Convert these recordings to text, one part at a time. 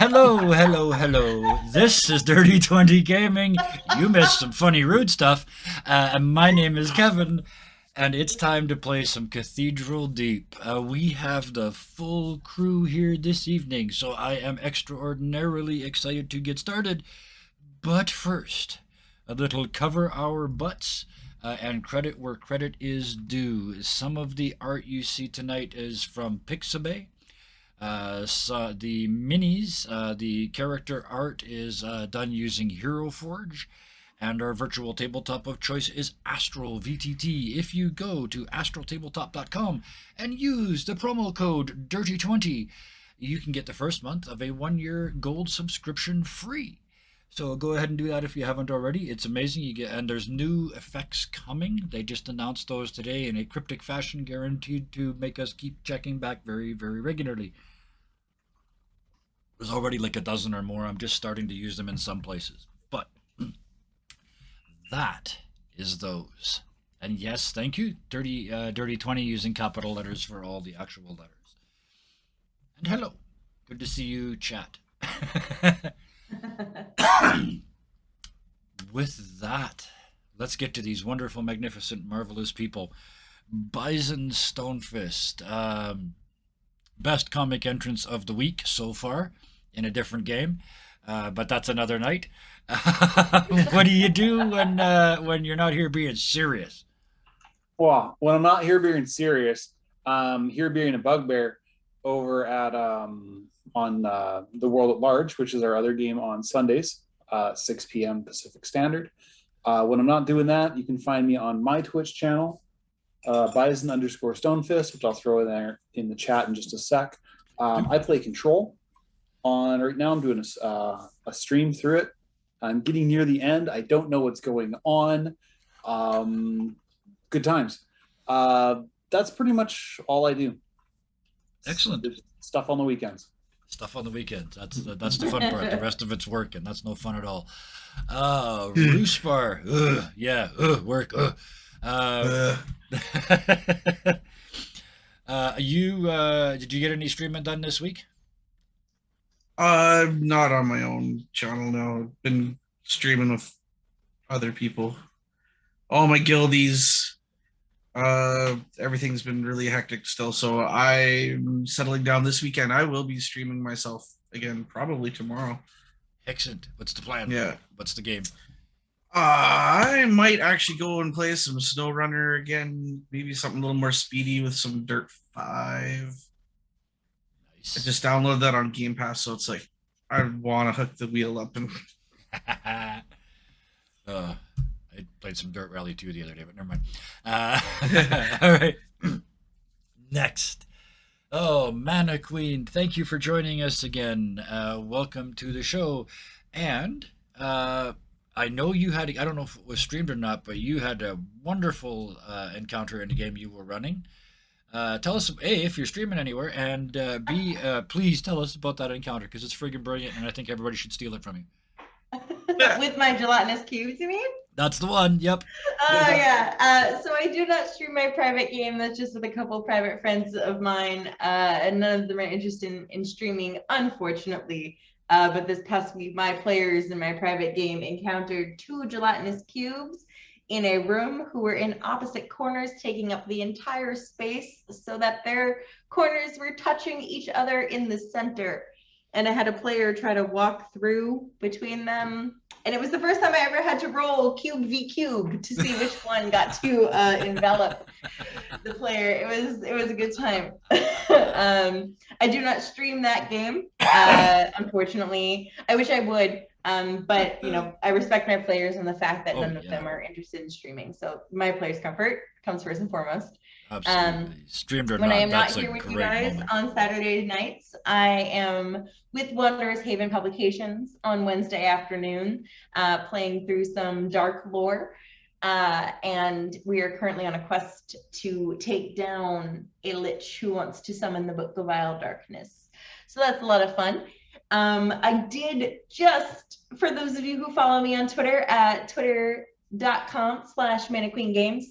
Hello. This is Dirty 20 Gaming. You missed some funny, rude stuff. And my name is Kevin, and it's time to play some Cathedral Deep. We have the full crew here this evening, so I am extraordinarily excited to get started. But first, a little cover our butts. And credit where credit is due. Some of the art you see tonight is from Pixabay. So the minis, the character art is done using Hero Forge, and our virtual tabletop of choice is Astral VTT. If you go to astraltabletop.com and use the promo code DIRTY20, you can get the first month of a 1-year gold subscription free. So go ahead and do that if you haven't already. It's amazing. And there's new effects coming. They just announced those today in a cryptic fashion, guaranteed to make us keep checking back very, very regularly. There's already like a dozen or more. I'm just starting to use them in some places. But that is those. And yes, thank you, Dirty 20, using capital letters for all the actual letters. And hello. Good to see you, chat. With that, let's get to these wonderful, magnificent, marvelous people. Bison Stonefist, best comic entrance of the week so far in a different game, but that's another night. What do you do when you're not here being serious? Well, when I'm not here being serious, here being a bugbear over at on the World at Large, which is our other game on Sundays, 6 p.m. Pacific Standard. When I'm not doing that, you can find me on my Twitch channel, Bison_Stonefist, which I'll throw in there in the chat in just a sec. I play Control on right now. I'm doing a stream through it. I'm getting near the end. I don't know what's going on. Good times. That's pretty much all I do. Excellent. Stuff on the weekends. Stuff on the weekends. That's the fun part. The rest of it's work, and that's no fun at all. Roospar. Work. Did you get any streaming done this week? Not on my own channel now. I've been streaming with other people. All my guildies. Everything's been really hectic still, so I'm settling down this weekend. I will be streaming myself again, probably tomorrow. Excellent. What's the plan? Yeah. What's the game? I might actually go and play some SnowRunner again. Maybe something a little more speedy with some Dirt 5. Nice. I just downloaded that on Game Pass, so it's like I want to hook the wheel up and. I played some Dirt Rally 2 the other day, but never mind. All right. Next. Oh, Mana Queen, thank you for joining us again. Welcome to the show. And I know you had, I don't know if it was streamed or not, but you had a wonderful encounter in the game you were running. Tell us, A, if you're streaming anywhere, and B, please tell us about that encounter, because it's friggin' brilliant, and I think everybody should steal it from you. With my gelatinous cubes, you mean? That's the one, yep. Oh, yeah. So I do not stream my private game. That's just with a couple private friends of mine, and none of them are interested in streaming, unfortunately. But this past week, my players in my private game encountered 2 gelatinous cubes in a room who were in opposite corners, taking up the entire space so that their corners were touching each other in the center. And I had a player try to walk through between them. And it was the first time I ever had to roll cube v cube to see which one got to envelop the player. It was a good time. I do not stream that game, unfortunately. I wish I would, but you know, I respect my players and the fact that none of them are interested in streaming. So my players' comfort comes first and foremost. Absolutely. Streamed or when not, I am not that's here a with you great guys moment. on Saturday nights, I am with Wondrous Haven Publications on Wednesday afternoon, playing through some dark lore. And we are currently on a quest to take down a lich who wants to summon the Book of Vile Darkness. So that's a lot of fun. I did just, for those of you who follow me on Twitter at twitter.com/ManaQueenGames,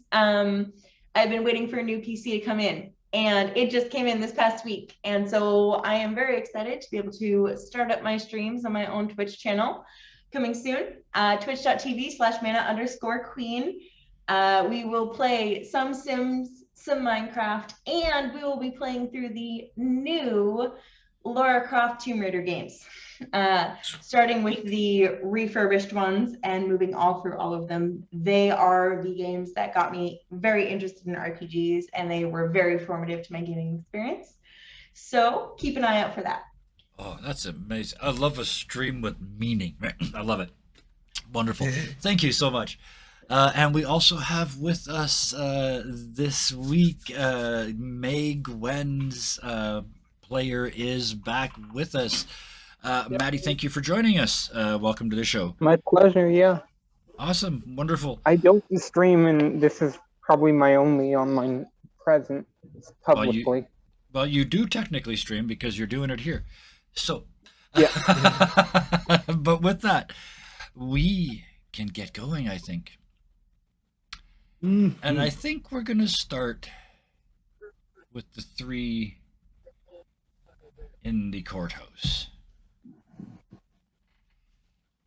I've been waiting for a new PC to come in. and it just came in this past week. And so I am very excited to be able to start up my streams on my own Twitch channel coming soon. Twitch.tv/mana_queen. We will play some Sims, some Minecraft, and we will be playing through the new Lara Croft Tomb Raider games, starting with the refurbished ones and moving all through all of them. They are the games that got me very interested in RPGs, and they were very formative to my gaming experience. So keep an eye out for that. Oh, that's amazing. I love a stream with meaning. I love it. Wonderful. Thank you so much. And we also have with us this week, May Gwen's player is back with us. Maddie, thank you for joining us. Welcome to the show. My pleasure, yeah. Awesome. Wonderful. I don't stream, and this is probably my only online presence publicly. Well, you do technically stream because you're doing it here. So, yeah. But with that, we can get going, I think. Mm-hmm. And I think we're going to start with the 3 in the courthouse.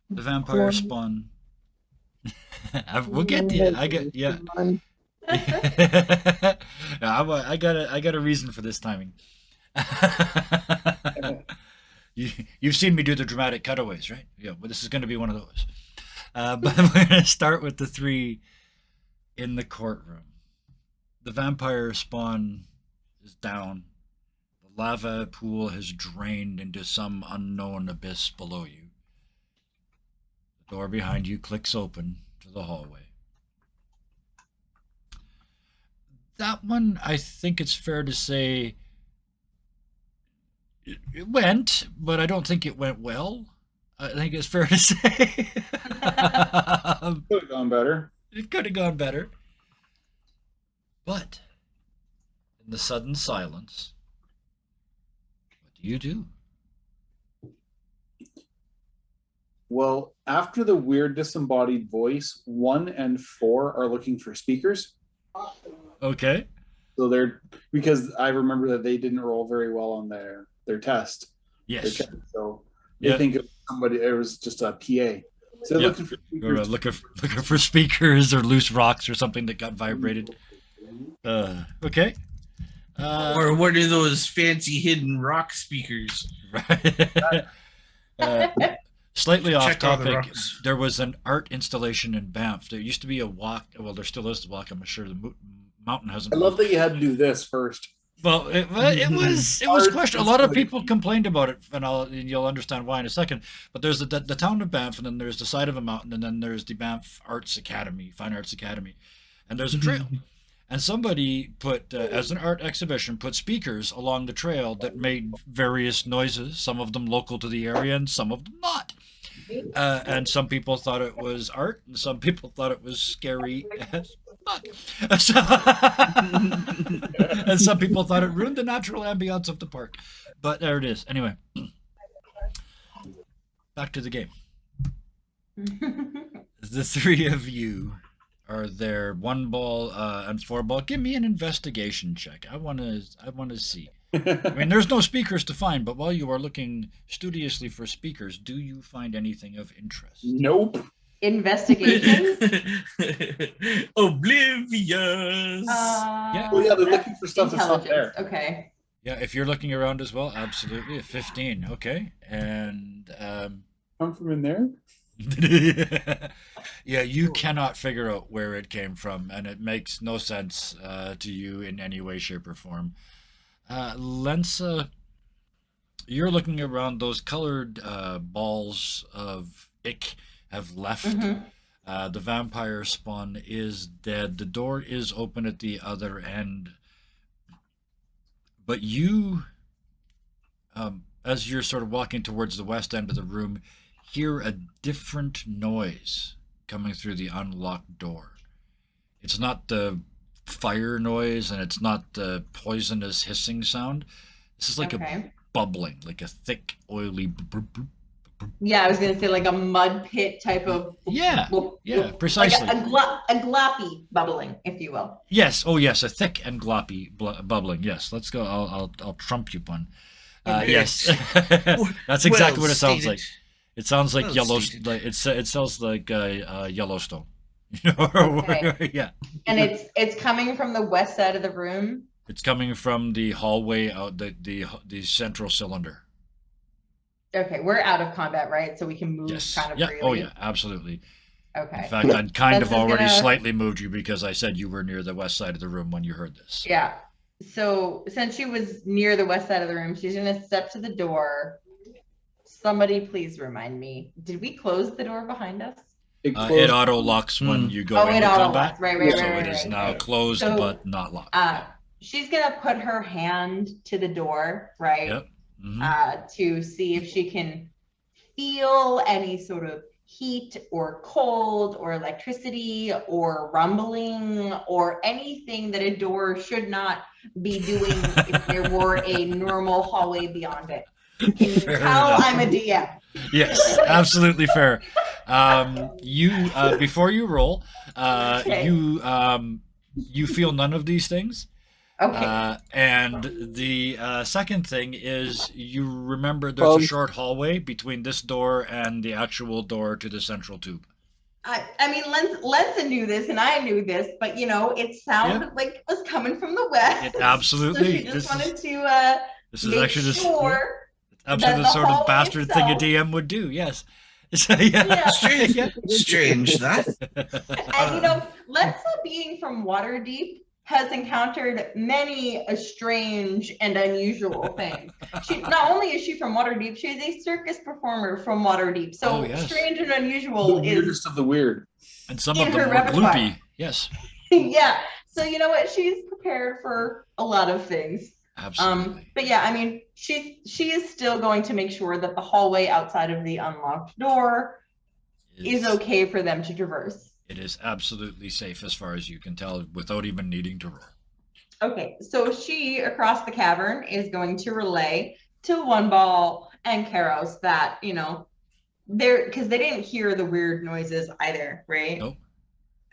The vampire spawn. We'll get to it. I got a reason for this timing. You've seen me do the dramatic cutaways, right? Yeah, but this is going to be one of those. But we're going to start with the 3 in the courtroom. The vampire spawn is down. The lava pool has drained into some unknown abyss below you. The door behind you clicks open to the hallway. That one, I think it's fair to say, it went, but I don't think it went well. I think it's fair to say. Could have gone better. It could have gone better. But in the sudden silence, what do you do? Well, after the weird disembodied voice, 1 and 4 are looking for speakers. Okay. So they're, because I remember that they didn't roll very well on their test. Yes. So they think of somebody, it was just a PA. So they're looking for speakers. Looking for speakers or loose rocks or something that got vibrated. Okay. Or what are those fancy hidden rock speakers? Right. Slightly off Check all the topic, rocks. there was an art installation in Banff. There used to be a walk. Well, there still is a walk. I'm sure the mountain hasn't. I love that you had to do this first. Well, it was questioned. A lot of people complained about it, and you'll understand why in a second. But there's the town of Banff, and then there's the side of a mountain, and then there's the Banff Arts Academy, Fine Arts Academy, and there's a trail. And somebody put, as an art exhibition, put speakers along the trail that made various noises, some of them local to the area and some of them not. And some people thought it was art, and some people thought it was scary as fuck. And some people thought it ruined the natural ambiance of the park. But there it is. Anyway, back to the game. The 3 of you are there, 1 ball and 4 ball. Give me an investigation check. I want to see. I mean, there's no speakers to find, but while you are looking studiously for speakers, do you find anything of interest? Nope. Investigation. Oblivious. Yeah. Oh yeah, they're looking for stuff that's not Intelligence. there. Okay. Yeah, if you're looking around as well, absolutely. A 15. Okay. And Come from in there? yeah, you cannot figure out where it came from, and it makes no sense to you in any way, shape, or form. Lensa, you're looking around. Those colored balls of ick have left. Mm-hmm. The vampire spawn is dead. The door is open at the other end. But you, as you're sort of walking towards the west end of the room, hear a different noise coming through the unlocked door. It's not the fire noise, and it's not the poisonous hissing sound. This is like a bubbling, like a thick, oily Yeah, I was gonna say like a mud pit type of. Yeah, yeah, like precisely. a gloppy bubbling, if you will. Yes, oh yes, a thick and gloppy bubbling. Yes, let's go. I'll trump you one. Yes, that's exactly what it sounds stated. like. It sounds like Well yellow. stated. Like it sounds like Yellowstone. Okay. Yeah, And it's coming from the west side of the room. it's coming from the hallway out the central cylinder. Okay, we're out of combat, right? So we can move Yes. kind of Yeah. freely. Oh yeah. Absolutely. In Okay. fact, I'd kind of This is already gonna- slightly moved you because I said you were near the west side of the room when you heard this. Yeah. So since she was near the west side of the room, she's gonna step to the door. Somebody please remind me. Did we close the door behind us? It It auto locks when Hmm. you go Oh, it into auto combat. locks. Right, So right, it is right, now right. closed So, but not locked. She's gonna put her hand to the door, right? Yep. Mhm. To see if she can feel any sort of heat or cold or electricity or rumbling or anything that a door should not be doing if there were a normal hallway beyond it. Can you Fair tell enough. I'm a DM? Yes, absolutely fair. You before you roll, Okay. you feel none of these things. Okay. And the second thing is you remember there's Well, a short hallway between this door and the actual door to the central tube. I mean, Lenza knew this and I knew this, but you know, it sounded like it was coming from the west. It absolutely- So she just this is- wanted to This is make actually sure. absolutely that the the sort of hallway bastard thing a itself- DM would do. Yes. So, yeah. Yeah. Strange, Yeah. strange that. And you know, Lenza being from Waterdeep has encountered many a strange and unusual thing. She not only is she from Waterdeep, she is a circus performer from Waterdeep. So Oh, yes. strange and The unusual is weirdest of the weird. And some in of them her more repertoire. gloopy. Yes. yeah. So you know what? She's prepared for a lot of things. Absolutely. But yeah, I mean, she is still going to make sure that the hallway outside of the unlocked door is okay for them to traverse. It is absolutely safe as far as you can tell without even needing to roll. Okay, so she across the cavern is going to relay to One Ball and Karos that, you know, they're because they didn't hear the weird noises either, right? Nope.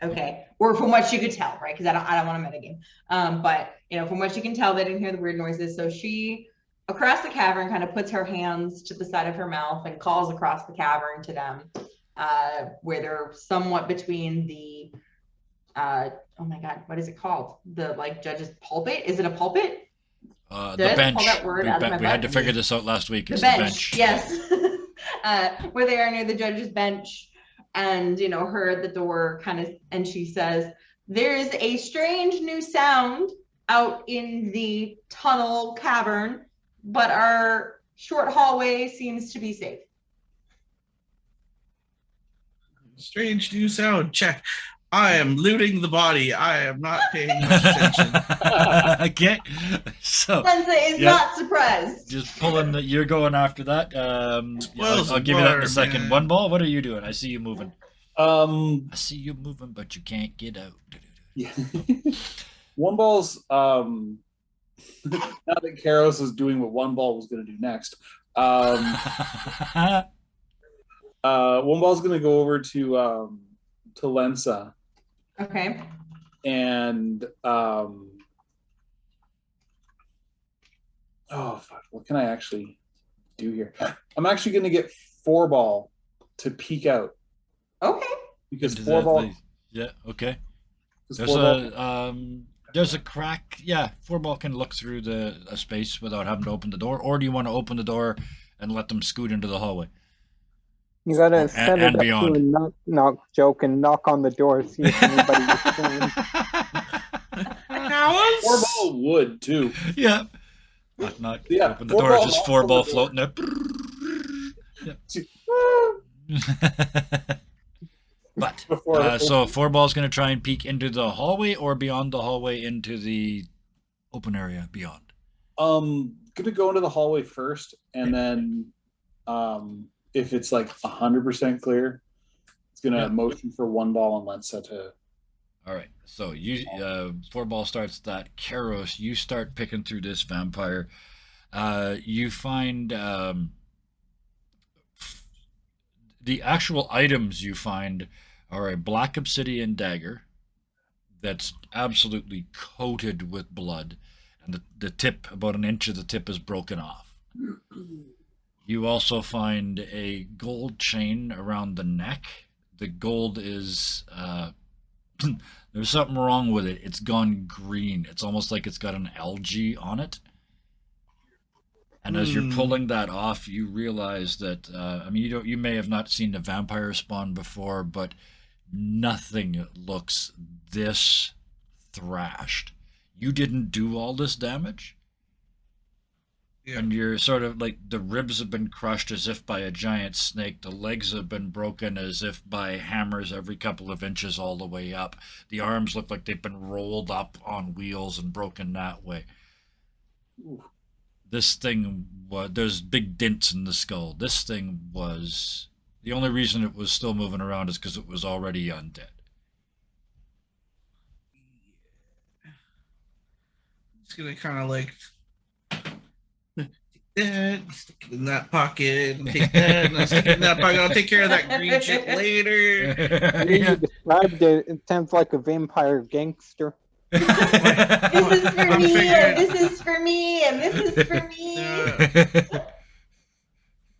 Okay, or from what she could tell, right? Because I don't want to metagame. But you know, from what she can tell, they didn't hear the weird noises. So she across the cavern kind of puts her hands to the side of her mouth and calls across the cavern to them, where they're somewhat between the oh my god, what is it called? The like judge's pulpit? Is it a pulpit? The Did I bench. pull that word out of my We had to butt? figure this out last week. The It's bench, yes. Where they are near the judge's bench, and you know, her at the door kind of, and she says, "There's a strange new sound out in the tunnel cavern, but our short hallway seems to be safe." Strange new sound. Check. I am looting the body. I am not paying much attention. Okay. So Lenza is Yep. not surprised. just pulling that you're going after that. Wells I'll of give you that in water, a second. man. One ball, what are you doing? I see you moving. Um, I see you moving, but you can't get out. yeah. One Ball's now that Karos is doing what One Ball was going to do next. One Ball's going to go over to Lensa Okay. and oh fuck, what can I actually do here? I'm actually going to get Four Ball to peek out Okay. because Into Four the- Ball. the- yeah. Okay. because There's Four Ball- there's a crack. Yeah, four ball can look through a space without having to open the door. Or do you want to open the door and let them scoot into the hallway? You gotta set and it up beyond. to a knock joke and knock on the door, see if anybody responds. Four Ball would too. Yeah. Knock, knock. Yeah, Open the four door. ball It's just knocks four on ball the door. floating there. But Before so four ball's going to try and peek into the hallway or beyond the hallway into the open area beyond. Gonna go into the hallway first, and then if it's like 100% clear, it's gonna Yeah. motion for One Ball and Lensa to. All right. So you four ball starts that. Karos, you start picking through this vampire. You find The actual items you find are a black obsidian dagger that's absolutely coated with blood, and the tip, about an inch of the tip, is broken off. You also find a gold chain around the neck. The gold is there's something wrong with it. It's gone green. It's almost like it's got an algae on it. And as you're pulling that off, you realize that I mean, you may have not seen a vampire spawn before, but nothing looks this thrashed. You didn't do all this damage, Yeah. and you're sort of like, the ribs have been crushed as if by a giant snake. The legs have been broken as if by hammers every couple of inches all the way up. The arms look like they've been rolled up on wheels and broken that way. Ooh. This thing was, there's big dents in the skull. This thing was, the only reason it was still moving around is because it was already undead. It's gonna kind of like that, stick it in that pocket, and take that, and I'll stick it in that pocket. I'll take care of that green shit later. The way you described it, it sounds like a vampire gangster. This is for I'm me, figuring- and this is for me, and this is for me.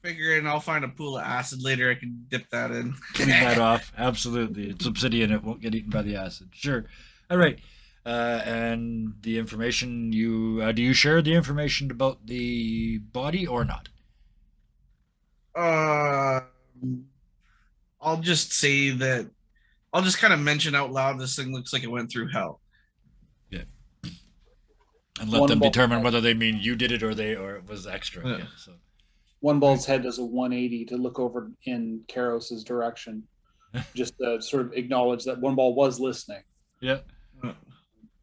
Figuring I'll find a pool of acid later. I can dip that in. Clean that off. Absolutely. It's obsidian. It won't get eaten by the acid. Sure. All right. And the information do you share the information about the body or not? I'll just say that I'll just kind of mention out loud, this thing looks like it went through hell. And let One them ball. determine whether they mean you did it or it was extra. Yeah. Yeah, so. One Ball's head does a 180 to look over in Karos's direction, just to sort of acknowledge that One Ball was listening, Yeah.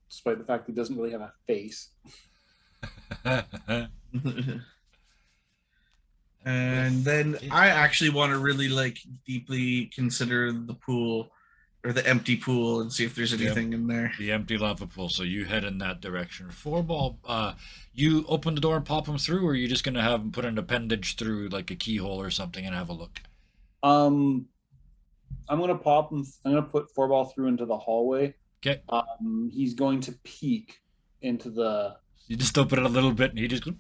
despite the fact he doesn't really have a face. And then I actually want to really like deeply consider the pool or the empty pool and see if there's anything in there. The empty lava pool. So you head in that direction. Four Ball, you open the door and pop him through, or are you just going to have him put an appendage through, like a keyhole or something, and have a look? I'm gonna pop him. I'm gonna put Four Ball through into the hallway. Okay. He's going to peek into the. You just open it a little bit, and he just goes.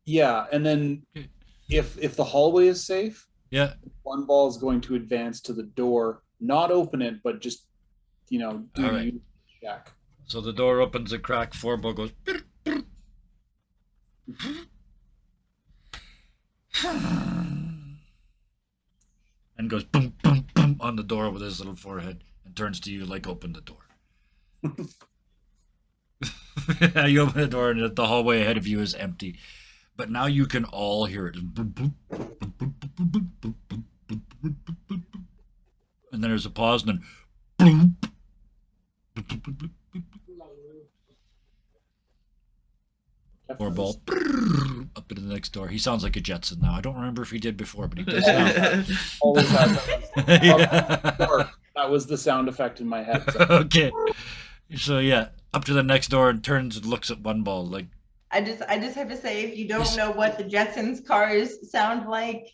Yeah, and then Okay. if the hallway is safe, Yeah. One Ball is going to advance to the door, not open it, but just do All the right. usual check. So the door opens a crack. Four Ball goes. And goes boom, boom, boom on the door with his little forehead and turns to you like, open the door. You open the door and the hallway ahead of you is empty. But now you can all hear it. And then there's a pause and then Four Ball up into the next door. He sounds like a Jetson now. I don't remember if he did before, but he does now. Always has that. Yeah. That was the sound effect in my head. So. Okay. So yeah, up to the next door and turns and looks at One Ball like. I just have to say, if you don't know what the Jetsons cars sound like,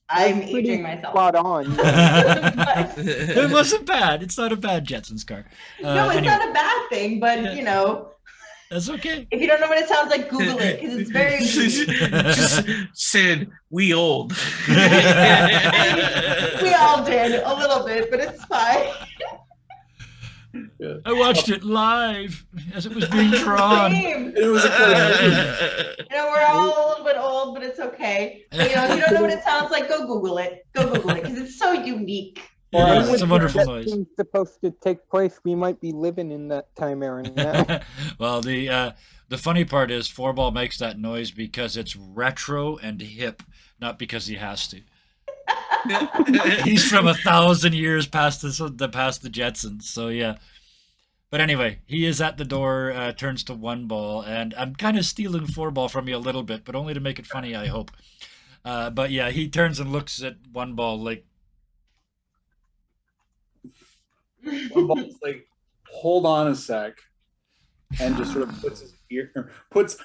I'm That's pretty aging myself. Spot on. It wasn't bad. It's not a bad Jetsons car. No, it's Anyway, not a bad thing, but Yeah. That's okay. if you don't know what it sounds like, Google it, because it's very easy. Just said we old. We all did a little bit, but it's fine. I watched it live as it was being drawn. Same. It was a We're all a little bit old, but it's okay. But, if you don't know what it sounds like, go Google it. Go Google it, because it's so unique. Yeah, Or it's a wonderful That noise. seems supposed to take place. We might be living in that time era now. Well, the funny part is Four Ball makes that noise because it's retro and hip, not because he has to. He's from 1,000 years past the Jetsons, so yeah. But anyway, he is at the door, turns to One Ball, and I'm kind of stealing Four Ball from you a little bit, but only to make it funny, I hope. But yeah, he turns and looks at One Ball like, One Ball's like, hold on a sec, and just sort of puts his ear, what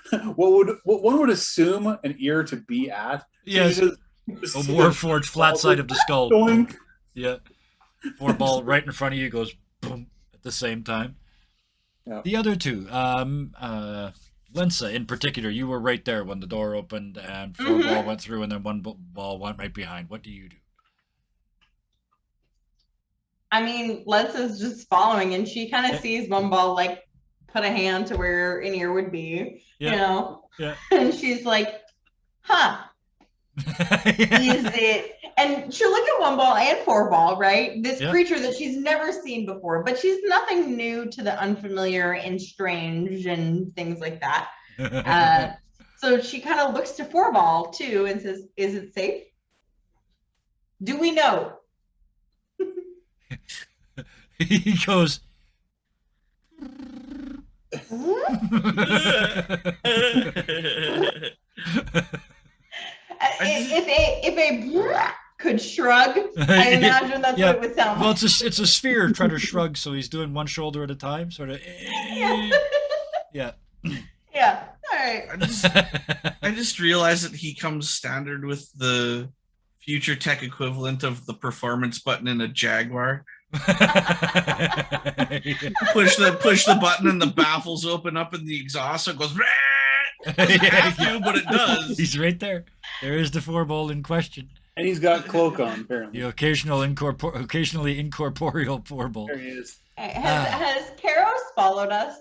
one would assume an ear to be at. So yes, he just A Warforged flat side of the skull. Doink. Yeah. 4-ball right in front of you goes boom at the same time. Yeah. The other two, Lensa in particular, you were right there when the door opened and 4-ball went through and then 1-ball went right behind. What do you do? I mean, Lensa's just following, and she kind of sees 1-ball like put a hand to where an ear would be, Yeah. you know, Yeah. and she's like, "Huh, is it?" And she'll look at 1-ball and 4-ball, right? This creature that she's never seen before, but she's nothing new to the unfamiliar and strange and things like that. So she kind of looks to 4-ball too and says, "Is it safe? Do we know?" He goes. If a could shrug, I imagine that's what it would sound well, like. it's a sphere trying to shrug, so he's doing one shoulder at a time, sort of. Yeah. Yeah. All right. I just realized that he comes standard with the future tech equivalent of the performance button in a Jaguar. Push the button and the baffles open up and the exhaust so it goes. Doesn't have to, but it does. He's right there. There is the 4-ball in question. And he's got cloak on, apparently. The occasionally incorporeal 4-ball. There he is. Has Karos followed us?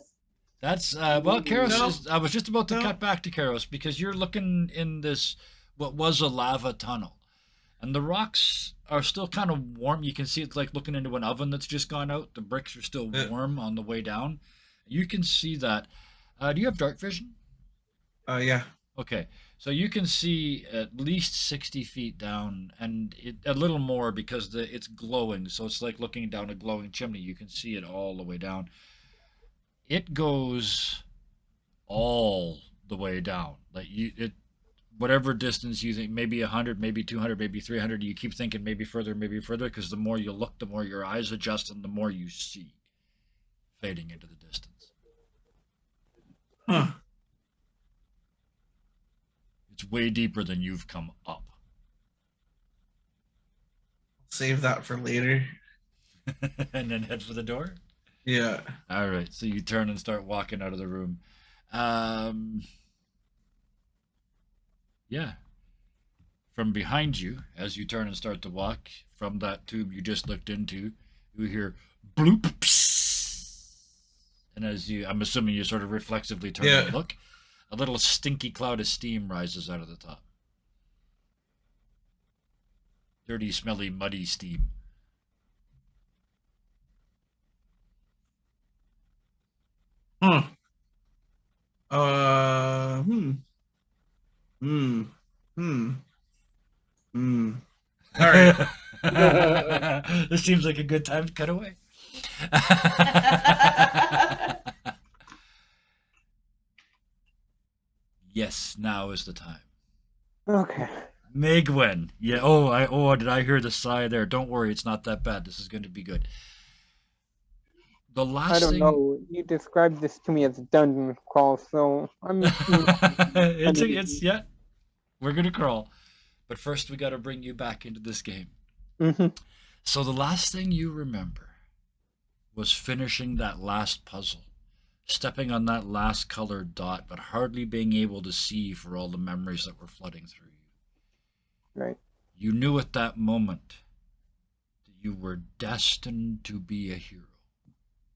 That's well, Karos No. is. I was just about to cut back to Karos because you're looking in this what was a lava tunnel, and the rocks are still kind of warm. You can see it's like looking into an oven that's just gone out. The bricks are still warm on the way down. You can see that. Do you have dark vision? Yeah. Okay, so you can see at least 60 feet down, and a little more because it's glowing. So it's like looking down a glowing chimney. You can see it all the way down. It goes all the way down. Like whatever distance you think, maybe 100, maybe 200, maybe 300. You keep thinking maybe further, because the more you look, the more your eyes adjust, and the more you see fading into the distance. Huh. It's way deeper than you've come up. Save that for later. And then head for the door? Yeah. All right, so you turn and start walking out of the room. Yeah. From behind you, as you turn and start to walk, from that tube you just looked into, you hear bloop. Psst. And I'm assuming you sort of reflexively turn and look, a little stinky cloud of steam rises out of the top. Dirty, smelly, muddy steam. Huh. All right. This seems like a good time to cut away. Yes, now is the time. Okay. Megwen. Yeah. Oh, did I hear the sigh there? Don't worry, it's not that bad. This is going to be good. The last I don't thing... know. You described this to me as a dungeon crawl, so I'm. Yeah. We're gonna crawl, but first we got to bring you back into this game. Mm-hmm. So the last thing you remember was finishing that last puzzle, stepping on that last colored dot, but hardly being able to see for all the memories that were flooding through you. Right. You knew at that moment that you were destined to be a hero.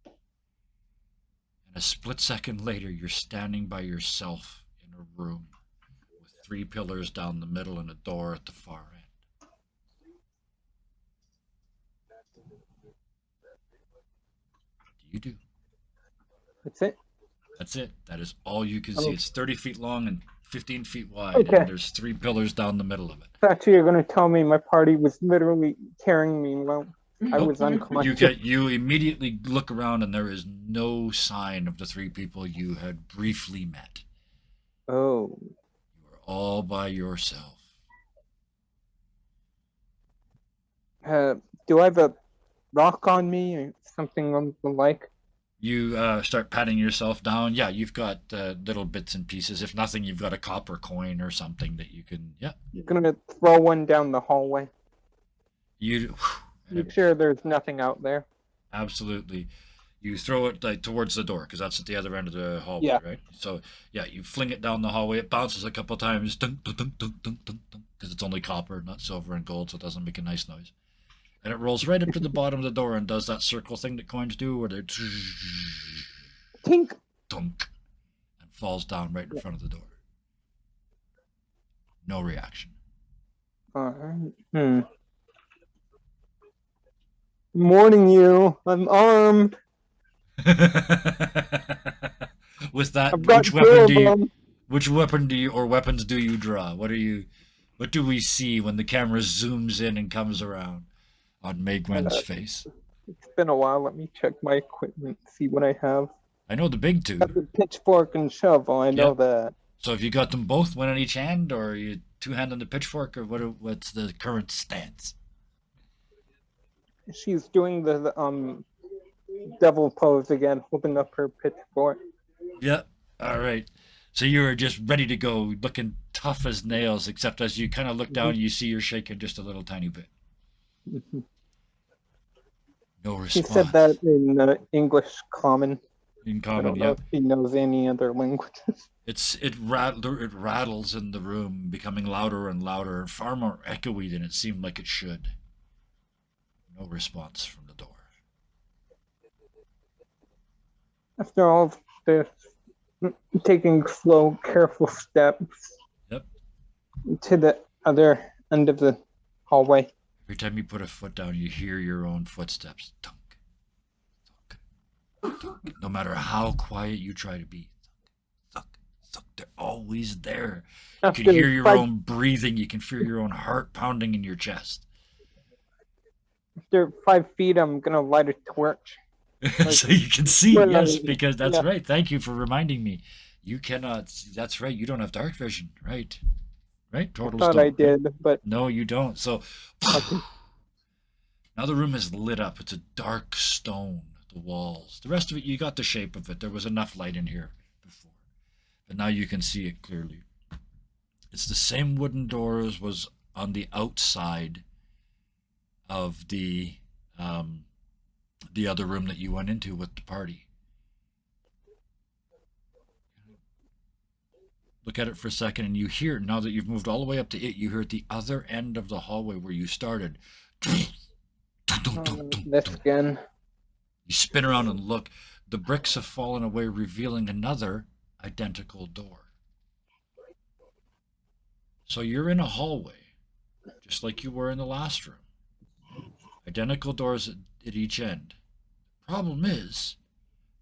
And a split second later, you're standing by yourself in a room with 3 pillars down the middle and a door at the far end. What do you do? That's it. That's it. That is all you can see. It's 30 feet long and 15 feet wide, Okay. and there's 3 pillars down the middle of it. I thought you were going to tell me my party was literally carrying me while I was unconscious. You immediately look around, and there is no sign of the 3 people you had briefly met. Oh. You are all by yourself. Do I have a rock on me or something of the like? You start patting yourself down. Yeah, you've got little bits and pieces. If nothing, you've got a copper coin or something that you can. Yeah, I'm gonna throw one down the hallway. you. Make sure there's nothing out there. Absolutely. You throw it like towards the door because that's at the other end of the hallway, Yeah. right? So yeah, you fling it down the hallway. It bounces a couple times, dunk, dunk, dunk, dunk, dunk, dunk, dunk, because it's only copper, not silver and gold, so it doesn't make a nice noise. And it rolls right up to the bottom of the door and does that circle thing that coins do, where they Tink. dunk and falls down right in front of the door. No reaction. Morning, you. I'm armed. With that, I've got which weapon do you or weapons do you draw? What do we see when the camera zooms in and comes around on Megwen's face? It's been a while. Let me check my equipment, see what I have. I know the big two. I have the pitchfork and shovel. I know that. So have you got them both, one in each hand, or are you two-hand on the pitchfork, or what's the current stance? She's doing the devil pose again, holding up her pitchfork. Yep. All right. So you are just ready to go, looking tough as nails, except as you kind of look down, you see you're shaking just a little tiny bit. No response. She said that in English common. In I common, don't know if she knows any other languages. It rattles in the room, becoming louder and louder, and far more echoey than it seemed like it should. No response from the door. After all of this, taking slow, careful steps to the other end of the hallway. Every time you put a foot down, you hear your own footsteps. Thunk, thunk, thunk. No matter how quiet you try to be. Thunk, thunk. They're always there. You can hear your own breathing. You can feel your own heart pounding in your chest. After 5 feet, I'm going to light a torch. So you can see, yes, because that's right. Thank you for reminding me. You cannot, that's right. You don't have dark vision, right? Right? Total I thought I did, but... No, you don't. So now the room is lit up. It's a dark stone, the walls. The rest of it, you got the shape of it. There was enough light in here before. But now you can see it clearly. It's the same wooden door as was on the outside of the other room that you went into with the party. Look at it for a second, and you hear, now that you've moved all the way up to it, you hear at the other end of the hallway where you started. This again. You spin around and look. The bricks have fallen away, revealing another identical door. So you're in a hallway, just like you were in the last room. Identical doors at each end. Problem is,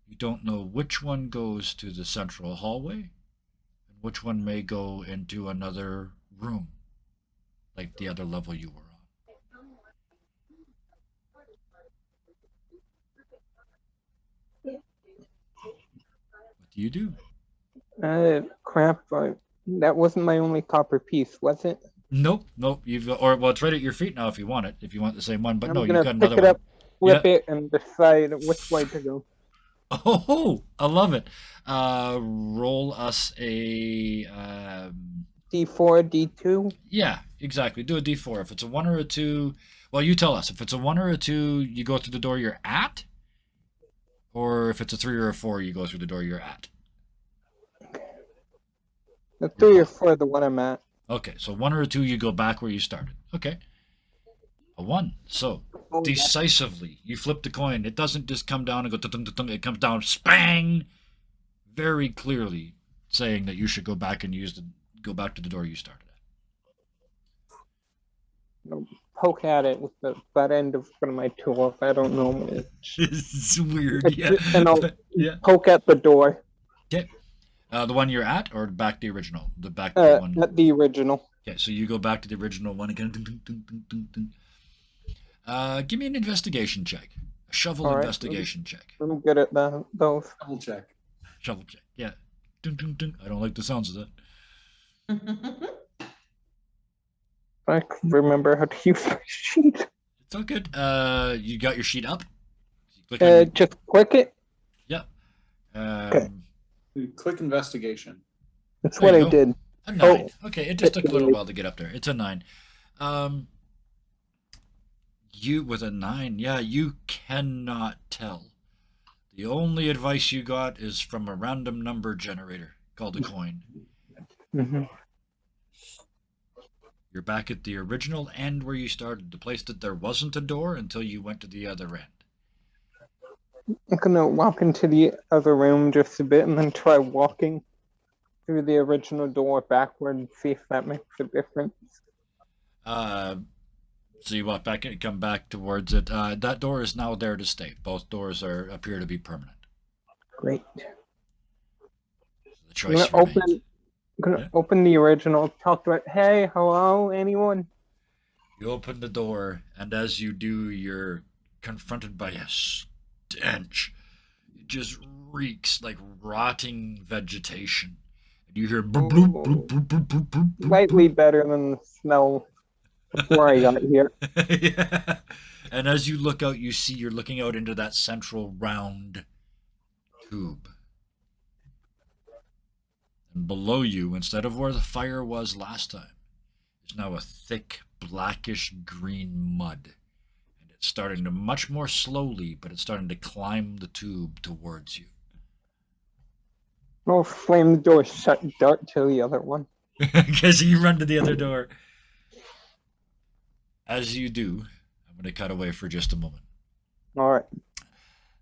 you don't know which one goes to the central hallway and which one may go into another room, like the other level you were on. What do you do? Crap. That wasn't my only copper piece, was it? Nope. Well, it's right at your feet now if you want it, if you want the same one, but I'm no, gonna you've got another pick it up, one. flip it, and decide which way to go. Oh, I love it. Roll us a D4, D2? Yeah, exactly. Do a D4. If it's a 1 or a 2, well, you tell us. If it's a 1 or a 2, you go through the door you're at, or if it's a 3 or a 4, you go through the door you're at. The 3 or 4, the one I'm at. Okay, so 1 or a 2, you go back where you started. Okay. A 1. So, decisively, you flip the coin. It doesn't just come down and go, dun-dun-dun-dun. It comes down, spang, very clearly saying that you should go back and go back to the door you started at. Poke at it with the butt end of one of my tools. I don't know which. It's weird, yeah. And I'll poke at the door. Okay. The one you're at, or back the original? The back one. At the original. Okay, so you go back to the original one again. Give me an investigation check. A shovel investigation check. I'm good at those. Double check. Shovel check. Yeah. I don't like the sounds of that. I can remember how to use my sheet. It's all good. You got your sheet up? Just click it. Yeah. Click investigation. That's There what you I go. did. A 9. Oh. Okay, it just took a little while to get up there. It's a 9. You with a 9, yeah, you cannot tell. The only advice you got is from a random number generator called a coin. Mm-hmm. You're back at the original end where you started, the place that there wasn't a door until you went to the other end. I'm gonna walk into the other room just a bit and then try walking through the original door backward and see if that makes a difference. So you walk back and come back towards it. That door is now there to stay. Both doors appear to be permanent. Great. So the I'm choice gonna remains. open the original, talk to it. Hey, hello, anyone? You open the door, and as you do, you're confronted by a stench. It just reeks like rotting vegetation. And you hear bloop, bloop, bloop, bloop, bloop, bloop, bloop, bloop, Slightly better than the smell before I got here. Yeah. And as you look out, you're looking out into that central round tube. And below you, instead of where the fire was last time, is now a thick blackish green mud. And it's starting to much more slowly, but it's starting to climb the tube towards you. I'll slam the door shut and dart to the other one. Because you run to the other door. As you do, I'm going to cut away for just a moment. Alright.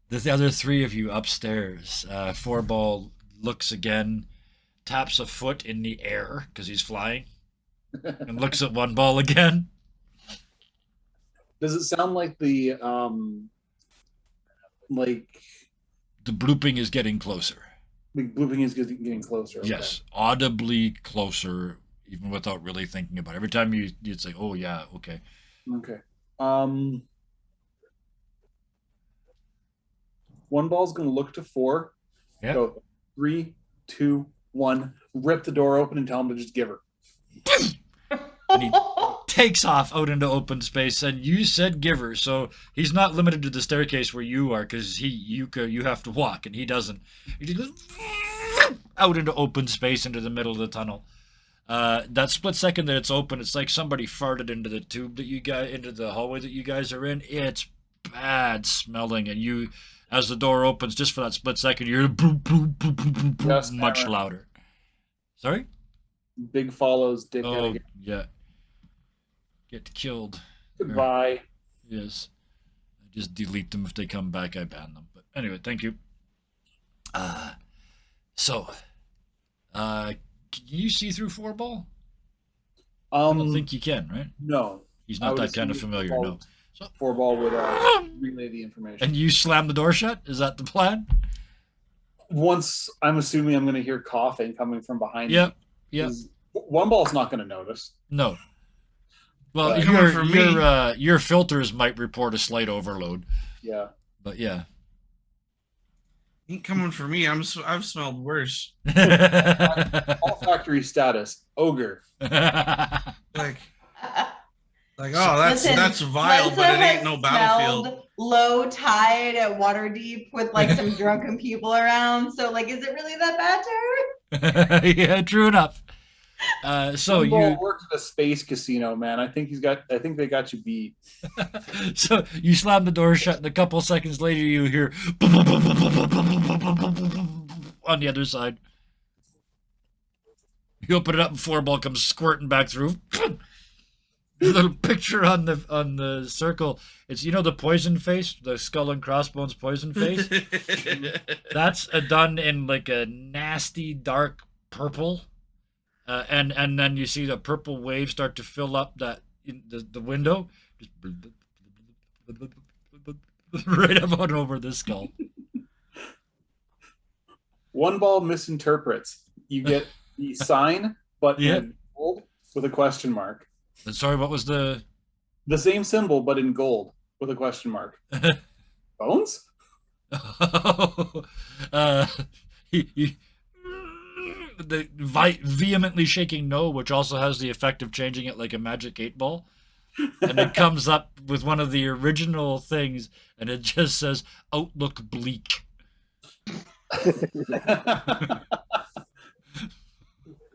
The other 3 of you upstairs. 4-ball looks again, taps a foot in the air because he's flying, and looks at 1-ball again. Does it sound like the blooping is getting closer? The blooping is getting closer. Okay. Yes, audibly closer, even without really thinking about it. Every time you'd say, "Oh yeah, okay." Okay. 1-ball's gonna look to 4. Yeah. Go 3, 2, 1. Rip the door open and tell him to just give her. And he takes off out into open space, and you said giver, so he's not limited to the staircase where you are, because you have to walk and he doesn't. He just goes out into open space into the middle of the tunnel. That split second that it's open, it's like somebody farted into the tube that you guys, into the hallway that you guys are in. It's bad smelling, and you, as the door opens, just for that split second, you're boop, boop, boop, boop, boop, boop, Yes, much Hammer. louder. Sorry? Big follows, dickhead. Oh, Again. yeah. Get killed. Goodbye. Yes. I just delete them if they come back. I ban them. But anyway, thank you. Can you see through 4-ball? I don't think you can, right? No. He's I not would that kind of assume familiar, no. So, 4-ball would relay the information. and you slam the door shut? Is that the plan? Once I'm assuming I'm going to hear coughing coming from behind Yep. me. Yep. 1-ball's not going to notice. No. Well, Coming from me. your filters might report a slight overload, Yeah. but yeah. Ain't coming for me. I've smelled worse. Olfactory status. Ogre. Like oh, Listen, that's vile, Lenza but it ain't has no battlefield. smelled low tide at Waterdeep with like some drunken people around. So like, is it really that bad to her? Yeah, true enough. So 1-ball you worked at a space casino, man. I think they got you beat. so you slam the door shut, and a couple seconds later you hear on the other side. You open it up, and 4-ball comes squirting back through. The little picture on the circle. It's the poison face, the skull and crossbones poison face. That's done in like a nasty dark purple. And then you see the purple wave start to fill up the window, just right up on over the skull. 1-ball misinterprets. You get the sign, but in gold with a question mark. Sorry, what was the same symbol, but in gold with a question mark? Bones? The vehemently shaking no, which also has the effect of changing it like a magic 8-ball, and it comes up with one of the original things, and it just says "Outlook bleak."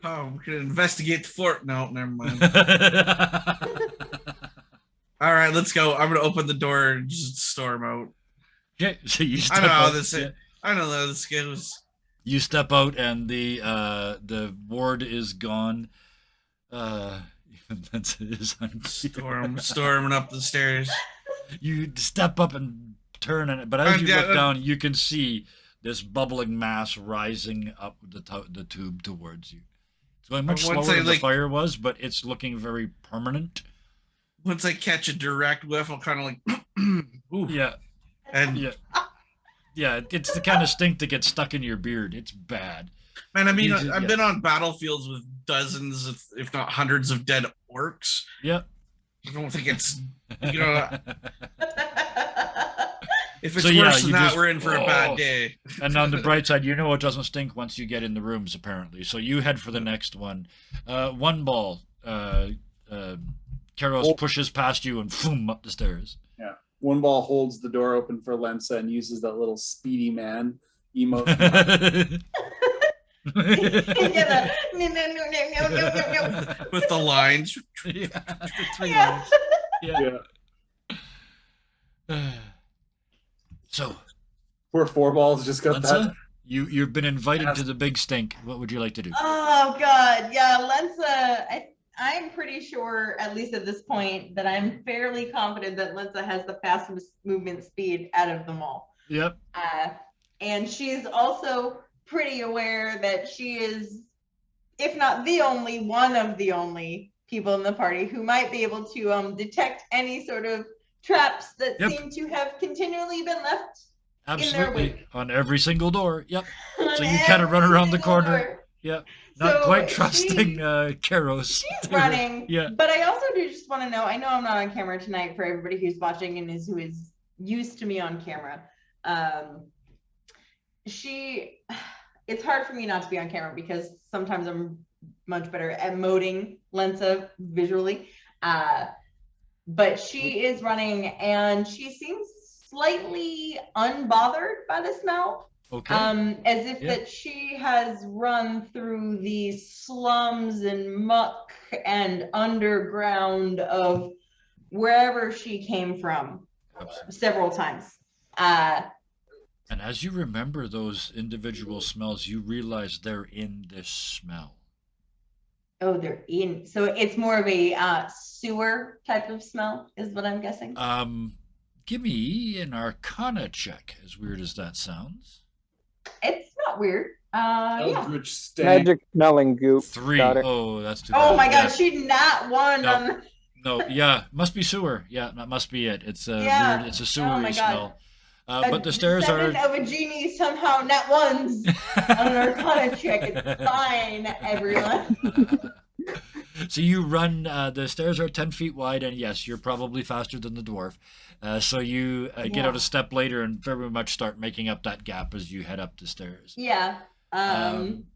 Oh, we can investigate the fort. No, never mind. All right, let's go. I'm gonna open the door and just storm out. Okay, so you I step know how out. this. Yeah. I don't know how this goes. You step out, and the ward is gone. That is Storming up the stairs. You step up and turn, but as you Yeah, look down, you can see this bubbling mass rising up the tube towards you. It's going much Once slower I, than the like- fire was, but it's looking very permanent. Once I catch a direct whiff, I'll kind of like, ooh, Yeah, and yeah, yeah. It's the kind of stink that gets stuck in your beard. It's bad. man, I mean, You just- I've yeah. been on battlefields with dozens, if not hundreds, of dead orcs. Yep. I don't think it's, you know, if it's So, yeah, worse than you that, just- we're in for a bad oh. day. And on the bright side, you know it doesn't stink once you get in the rooms, apparently. So you head for the next one. One ball. Karos pushes past you and boom up the stairs. Yeah. One ball holds the door open for Lensa and uses that little speedy man emote. Yeah, no, no, no, no, no, no, no. With the lines. Yeah, the three Yeah. lines. Yeah. Yeah. So, Poor Four Balls just got that. Lensa, you've been invited to the big stink. What would you like to do? Oh God, yeah, Lensa. I'm pretty sure, at least at this point, that I'm fairly confident that Lensa has the fastest movement speed out of them all. Yep. And she's also pretty aware that she is, if not the only, one of the only people in the party who might be able to detect any sort of traps that Yep. seem to have continually been left Absolutely. wake. On every single door. Yep. on So you kind of run every around the single corner. door. Yep. Not So quite trusting Karos. She's running. Yeah. But I also do just want to know, I know I'm not on camera tonight for everybody who's watching and who is used to me on camera. It's hard for me not to be on camera because sometimes I'm much better at emoting Lensa visually. But she is running and she seems slightly unbothered by the smell. Okay. As if Yeah. that she has run through the slums and muck and underground of wherever she came from several times. And as you remember those individual smells, you realize they're in this smell. Oh, they're in. So it's more of a sewer type of smell, is what I'm guessing. Give me an Arcana check, as weird as that sounds. It's not weird. Yeah. Eldritch Stank. Magic smelling goop. 3. Got it. Oh, that's too Oh bad. my Yeah. God, she not one No. on. No, yeah, must be sewer. Yeah, that must be it. It's a Yeah. weird. It's a Oh sewery my God. smell. But the stairs are. Seven of a genie somehow not ones on an Arcana check. It's fine, everyone. So you run. The stairs are 10 feet wide, and yes, you're probably faster than the dwarf. So you get Yeah. out a step later and very much start making up that gap as you head up the stairs. Yeah.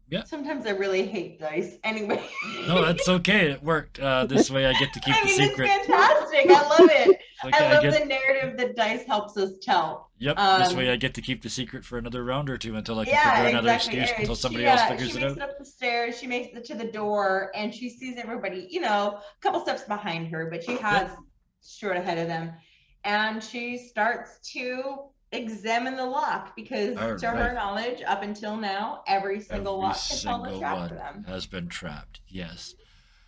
Yeah. Sometimes I really hate dice. Anyway. No, that's okay. It worked. This way, I get to keep I the mean, secret. it's fantastic. I love it. Okay, I love get- the narrative that dice helps us tell. Yep. This um, way, I get to keep the secret for another round or two until I can Yeah, figure another exactly. excuse Anyway, until somebody she, else figures she it makes out. it up the stairs. She makes it to the door, and she sees everybody, a couple steps behind her, but she has short ahead of them, and she starts to examine the lock because, All to her right. knowledge, up until now, every single Every lock has held a single trap one for them. has been trapped. Yes.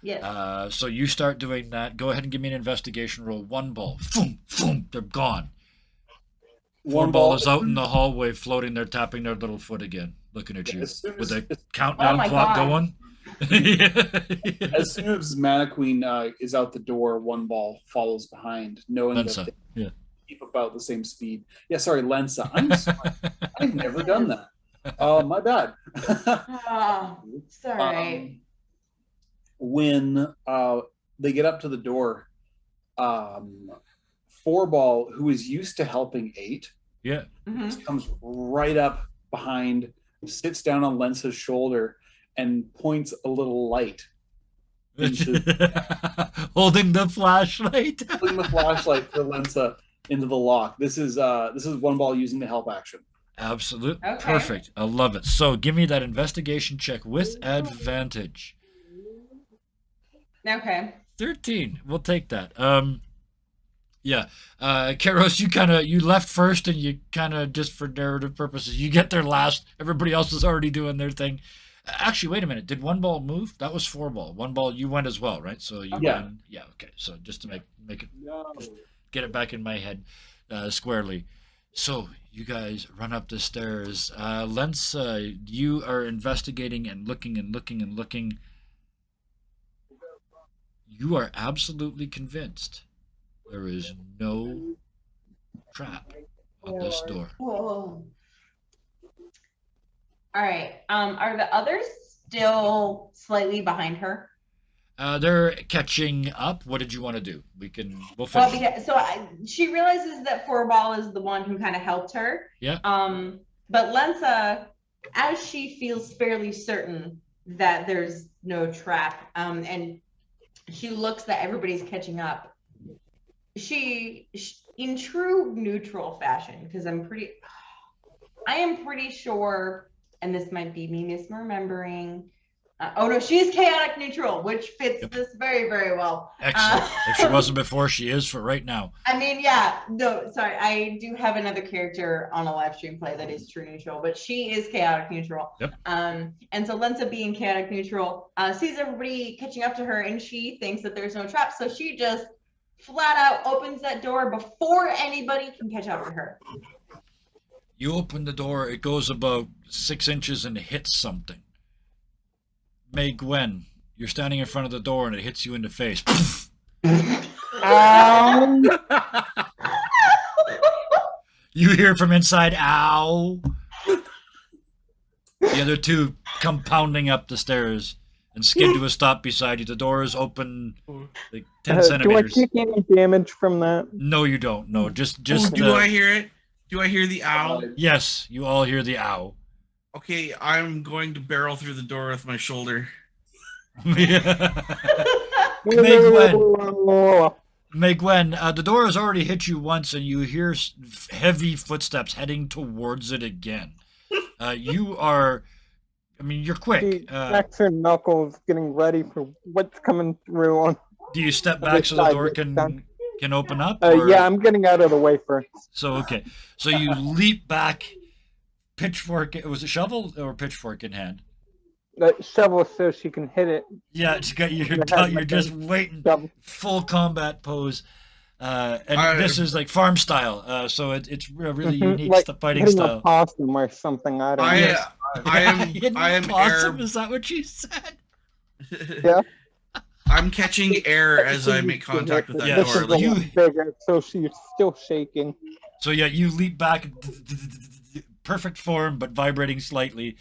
Yes. So you start doing that. Go ahead and give me an investigation roll. One ball. Boom, boom. They're gone. One ball is out in the hallway, floating there, tapping their little foot again, looking at you As soon with as, a countdown my clock God. going. as soon as Mana Queen is out the door, one ball follows behind, knowing Lensa, that yeah. they keep about the same speed. Yeah, sorry, Lensa. I'm sorry. I've never done that. My bad. Oh, sorry. When they get up to the door, Four Ball, who is used to helping Eight, Yeah. Mhm. just comes right up behind, sits down on Lensa's shoulder, and points a little light, Holding the flashlight. putting the flashlight for Lensa into the lock. This is one ball using the help action. Absolute. Okay. Perfect. I love it. So give me that investigation check with advantage. Okay. 13. We'll take that. Yeah. Karos, you left first and you kinda just for narrative purposes, you get there last. Everybody else is already doing their thing. Actually, wait a minute. Did one ball move? That was four ball. One ball you went as well, right? So you Yeah. went. Yeah, okay. So just to make it just get it back in my head squarely. So you guys run up the stairs. Lens, you are investigating and looking and looking and looking. You are absolutely convinced there is no trap on this door. Whoa. All right. Are the others still slightly behind her? They're catching up. What did you want to do? We'll Well, finish. because, so she realizes that Forball is the one who kind of helped her. Yeah. But Lensa, as she feels fairly certain that there's no trap, and she looks that everybody's catching up, she in true neutral fashion, because I am pretty sure, and this might be me misremembering. Oh no, she is chaotic neutral, which fits this very, very well. Excellent. If she wasn't before, she is for right now. I mean, yeah, no, sorry, I do have another character on a live stream play that is true neutral, but she is chaotic neutral. Yep. And so Lensa being chaotic neutral, sees everybody catching up to her, and she thinks that there's no trap, so she just flat out opens that door before anybody can catch up to her. You open the door, it goes about 6 inches and hits something. May Gwen, you're standing in front of the door and it hits you in the face. You hear from inside, ow. The other two come pounding up the stairs and skid to a stop beside you. The door is open like 10 Do I centimeters. take any damage from that? No, you don't. No, just Do I hear it? Do I hear the owl? yes, you all hear the ow. Okay, I'm going to barrel through the door with my shoulder. May Gwen, the door has already hit you once, and you hear heavy footsteps heading towards it again. You're quick. Snacks her knuckles, getting ready for what's coming through on. Do you step back so the door can open up? Yeah, I'm getting out of the way first. So okay, so you leap back, pitchfork. Was it shovel or pitchfork in hand? The shovel so she can hit it. Yeah, you're just waiting. Shovel. Full combat pose. This is like farm style, so it's a really unique Like fighting hitting style. a possum or something. I don't know. I am Possum, air. is that what you said? Yeah. I'm catching air as I make contact with that Yeah, This door. is a Like, lot bigger, so she's still shaking. So yeah, you leap back, perfect form, but vibrating slightly.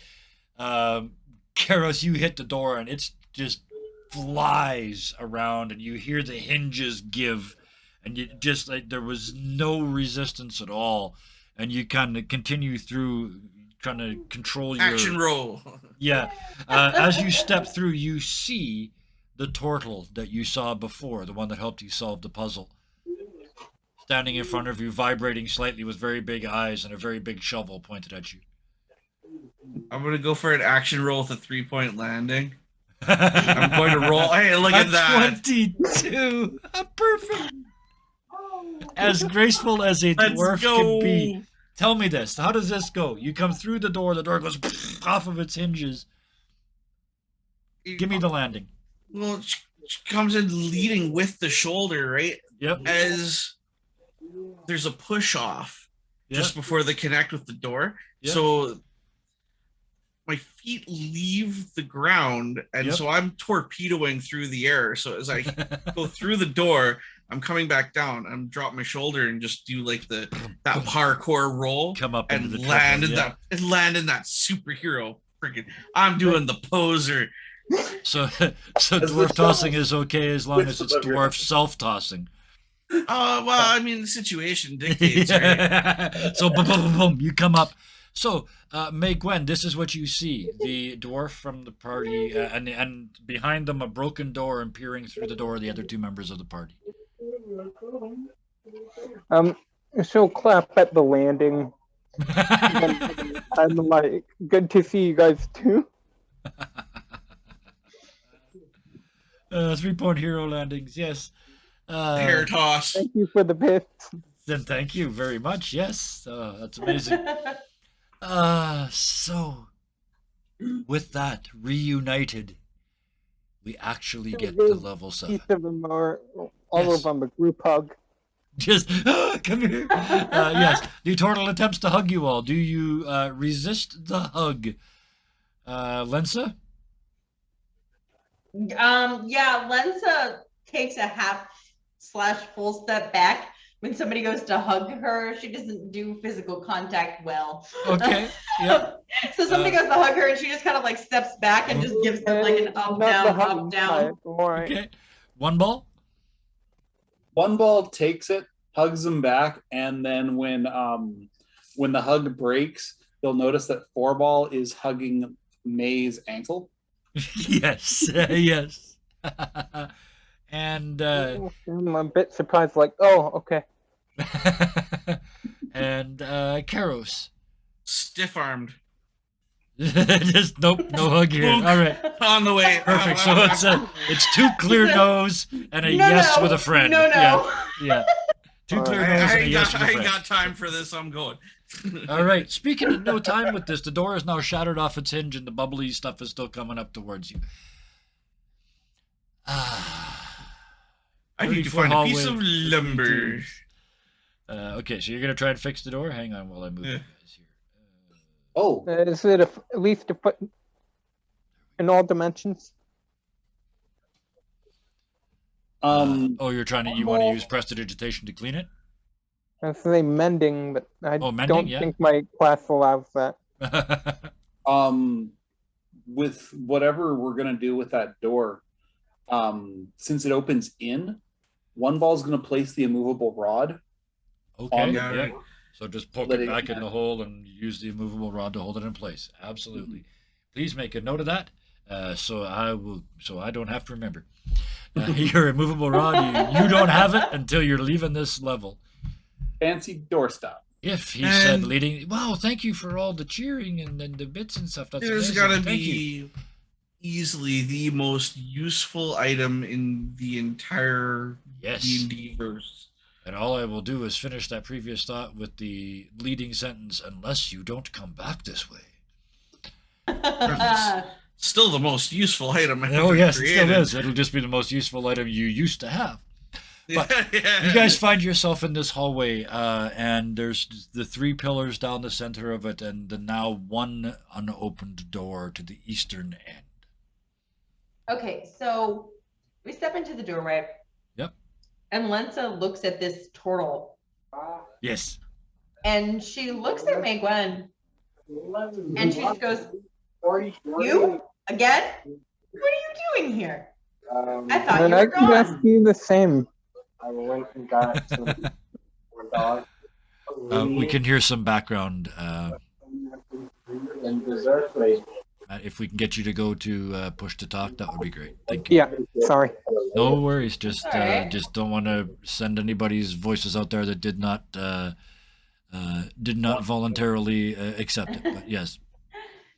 Karos, you hit the door, and it's just flies around, and you hear the hinges give, and you just like there was no resistance at all, and you kind of continue through, trying to control your action roll. Yeah. As you step through, you see the turtle that you saw before, the one that helped you solve the puzzle, standing in front of you, vibrating slightly with very big eyes and a very big shovel pointed at you. I'm gonna go for an action roll with a 3-point landing. I'm going to roll. Hey, look at that! 22. Perfect. As graceful as a Let's dwarf go. can be. Tell me this. How does this go? You come through the door goes off of its hinges. Give me the landing. Well, she comes in leading with the shoulder, right? Yep. As there's a push off Yep. just before they connect with the door. Yep. So my feet leave the ground, and Yep. so I'm torpedoing through the air. So as I go through the door, I'm coming back down. I'm drop my shoulder and just do like that parkour roll Come up and into the land triple, in yeah. land in that superhero freaking. I'm doing the poser. So dwarf tossing is okay as long as it's dwarf self-tossing. Well, I mean, the situation dictates, right? Yeah. So boom, boom, boom, boom, you come up. So, May Gwen, this is what you see: the dwarf from the party, and behind them a broken door, and peering through the door, the other two members of the party. She'll clap at the landing I'm like, good to see you guys too. 3-point hero landings, yes. Hair toss. Thank you for the bits. Then thank you very much. Yes, that's amazing. So with that reunited, we actually get to level 7. Each of them are all Yes. of them a group hug. Just come here. Yes, the turtle attempts to hug you all. Do you resist the hug, Lensa? Yeah, Lensa takes a half/full step back when somebody goes to hug her. She doesn't do physical contact well. Okay. Yep. So somebody goes to hug her and she just kind of like steps back and just gives them like an up, Not the down, hug up, down. type, alright. Okay. One ball. One ball takes it, hugs him back, and then when the hug breaks, you'll notice that 4-ball is hugging May's ankle. Yes. Yes. And I'm a bit surprised, like, oh, okay. and Karos. Stiff armed. Just nope, no hug here. Book. All right. On the way. Perfect. So it's 2 clear no's and a No, yes no. with a friend. No, no. Yeah. Yeah. 2 clear Alright. no's I and a ain't yes got, with a I ain't friend. got time for this. I'm going. All right. Speaking of no time with this, the door is now shattered off its hinge and the bubbly stuff is still coming up towards you. I need to 34 find a piece hallway, of lumber. Okay, so you're gonna try and fix the door. Hang on while I move Yeah. you guys here. Oh, Is it at least to put in all dimensions? Oh, you're trying to. You want to use prestidigitation to clean it? I say mending, but I Oh, mending, don't yeah. think my class allows that. with whatever we're gonna do with that door, since it opens in, 1-ball's gonna place the immovable rod. Okay. Yeah, Yeah. right. So just poke Let it it- back in the hole and use the immovable rod to hold it in place. Absolutely. Please make a note of that. So I don't have to remember. Your immovable rod, you don't have it until you're leaving this level. Fancy doorstop. If he said And- leading, wow, thank you for all the cheering and the bits and stuff. That's There's amazing. got to Thank you. be easily the most useful item in the entire Yes. D&D verse. And all I will do is finish that previous thought with the leading sentence, unless you don't come back this way. Still the most useful item ever Oh, yes, it created. still is. It'll just be the most useful item you used to have. But Yeah. You guys find yourself in this hallway, and there's the 3 pillars down the center of it, and the now one unopened door to the eastern end. Okay, so we step into the doorway. Yep. And Lensa looks at this turtle Yes. and she looks at May Gwen and she just goes, "You? Again? What are you doing here? I thought you And were I could ask gone." you the same. I went and got some more dogs We can hear some background. and dessert plate. If we can get you to go to push to talk, that would be great. Thank you. Yeah, sorry. No worries. Just All right. just don't want to send anybody's voices out there that did not voluntarily accept it. But yes.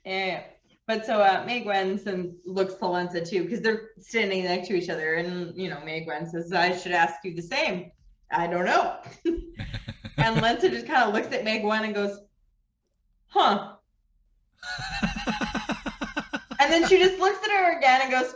Yeah. But so May Gwen looks to Lensa too, because they're standing next to each other, and May Gwen says, "I should ask you the same. I don't know." And Lensa just kind of looks at May Gwen and goes, "Huh." And then she just looks at her again and goes,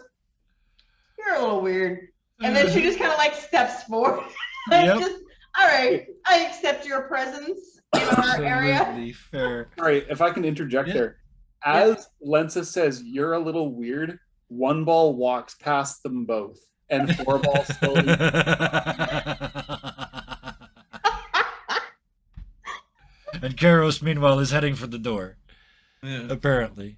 "You're a little weird." And then she just kind of like steps forward. Like, Yep. just, all right, I accept your presence in our area. Absolutely fair. All right, if I can interject Yeah. there. As Lensa says, "You're a little weird," 1-ball walks past them both, and 4-ball slowly. And Karos, meanwhile, is heading for the door. Yeah. Apparently.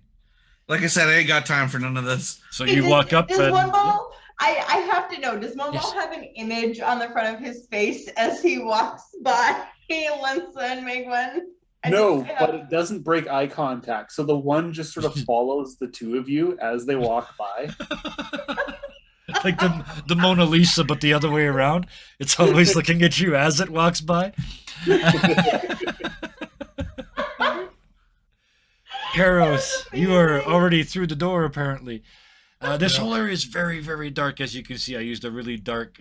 Like I said, I ain't got time for none of this. So Hey, you walk up does and 1-ball, I have to know, does 1-ball Yes. have an image on the front of his face as he walks by Lensa and May Gwen? No, but it doesn't break eye contact. So the one just sort of follows the two of you as they walk by. like the Mona Lisa, but the other way around. It's always looking at you as it walks by. Karos, you are already through the door apparently. This Yeah. whole area is very, very dark. As you can see, I used a really dark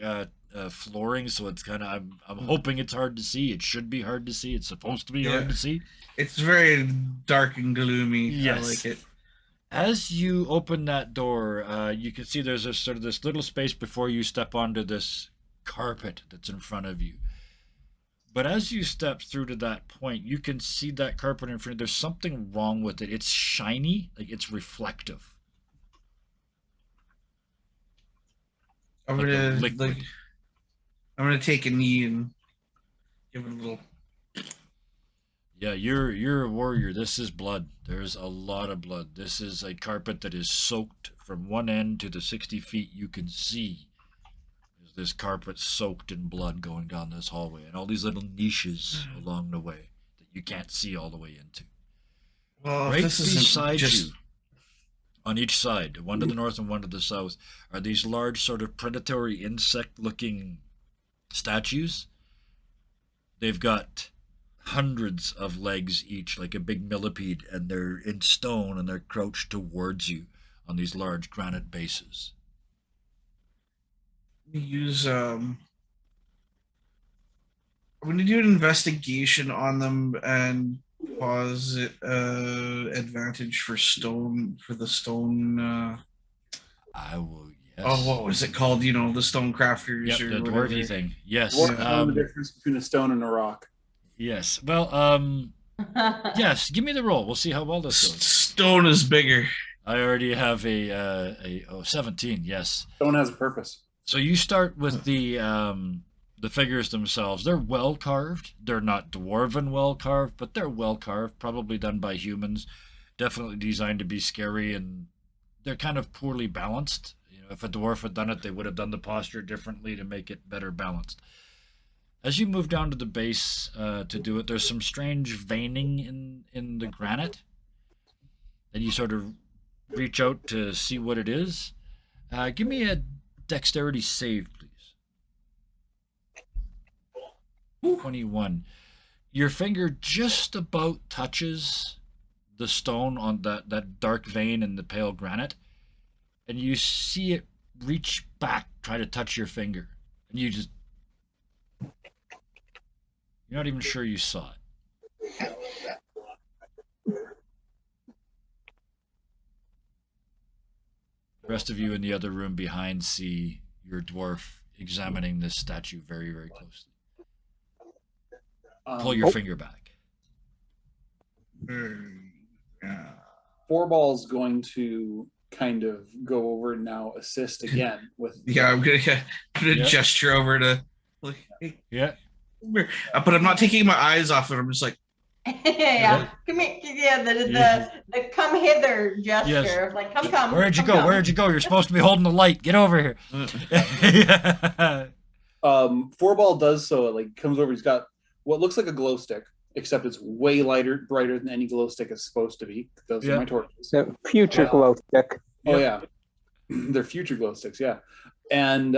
flooring, so it's kind of. I'm hoping it's hard to see. It should be hard to see. It's supposed to be Yeah. hard to see. It's very dark and gloomy. I Yes. like it. As you open that door, you can see there's a sort of this little space before you step onto this carpet that's in front of you. But as you step through to that point, you can see that carpet in front. There's something wrong with it. It's shiny, like it's reflective. I'm Like a gonna liquid. I'm gonna take a knee and give it a little. Yeah, you're a warrior. This is blood. There's a lot of blood. This is a carpet that is soaked from one end to the 60 feet you can see. There's this carpet soaked in blood going down this hallway, and all these little niches along the way that you can't see all the way into. Well, Right this isn't beside just. you, on each side, one to the north and one to the south, are these large, sort of predatory insect-looking statues. They've got hundreds of legs each, like a big millipede, and they're in stone and they're crouched towards you on these large granite bases. Use I'm gonna do an investigation on them and pause it advantage for the stone I will, yes. oh, what was it called? You know, the stone crafters Yep, or the whatever. dwarfy thing. Yes. Dwarves know the difference between a stone and a rock. Yes. Well, yes, give me the roll. We'll see how well this goes. Stone is bigger. I already have a 17, yes. Stone has a purpose. So you start with the figures themselves. They're well carved. They're not dwarven well carved, but they're well carved, probably done by humans. Definitely designed to be scary, and they're kind of poorly balanced. You know, if a dwarf had done it, they would have done the posture differently to make it better balanced. As you move down to the base to do it, there's some strange veining in the granite. And you sort of reach out to see what it is. Give me a dexterity save, please. 21. Your finger just about touches the stone on that dark vein in the pale granite, and you see it reach back, try to touch your finger. And you're not even sure you saw it. The rest of you in the other room behind see your dwarf examining this statue very, very closely. Pull your finger back. Yeah. Four Ball's going to kind of go over and now assist again with. Yeah, I'm gonna Yeah. gesture over to like, hey, Yeah. but I'm not taking my eyes off it. I'm just like, Yeah, come here. Yeah, the come hither gesture Yes. of like, come. Where'd you come, go? come. Where'd you go? You're supposed to be holding the light. Get over here. Yeah. Four Ball does so. Like comes over. He's got what looks like a glow stick, except it's way brighter than any glow stick is supposed to be. Those Yeah. are my torches. The future glow stick. Oh yeah, they're future glow sticks. Yeah, and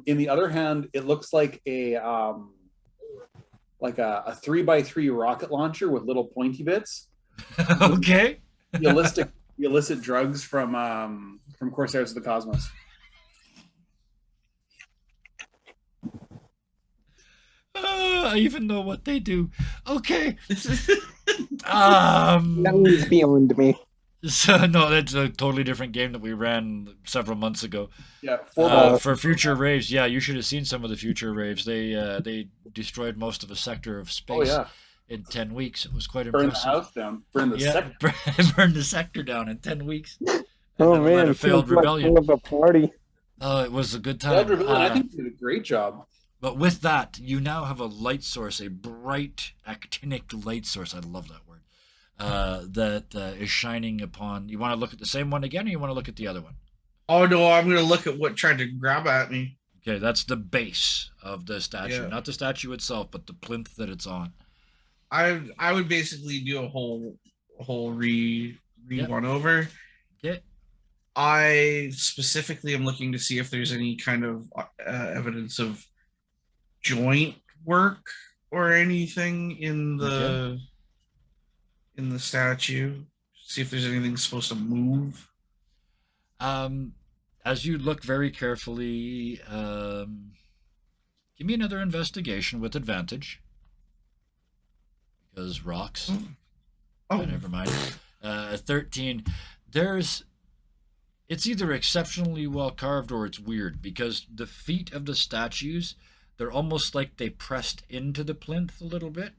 in the other hand, it looks like a 3x3 rocket launcher with little pointy bits. Okay. The illicit drugs from Corsairs of the Cosmos. I even know what they do. Okay. That was beyond me. So no, that's a totally different game that we ran several months ago. Yeah, Four Ball. For future raves, yeah, you should have seen some of the future raves. They destroyed most of a sector of space Oh yeah, in 10 weeks. It was quite burn the impressive. house down. Burn the Yeah, sector. burn the sector down in 10 weeks. Oh And then led man, a failed seems like rebellion. full of a party. Oh, it was a good Failed time. rebellion. I think you did a great job. But with that, you now have a light source, a bright actinic light source. I love that word. That is shining upon. You want to look at the same one again, or you want to look at the other one? oh no, I'm gonna look at what tried to grab at me. Okay, that's the base of the statue, Yeah. not the statue itself, but the plinth that it's on. I would basically do a whole Yep. one over. Okay. I specifically am looking to see if there's any kind of evidence of joint work or anything in the statue. See if there's anything supposed to move. As you look very carefully, give me another investigation with advantage. Because rocks. Oh, Never mind. 13. It's either exceptionally well carved or it's weird because the feet of the statues, they're almost like they pressed into the plinth a little bit.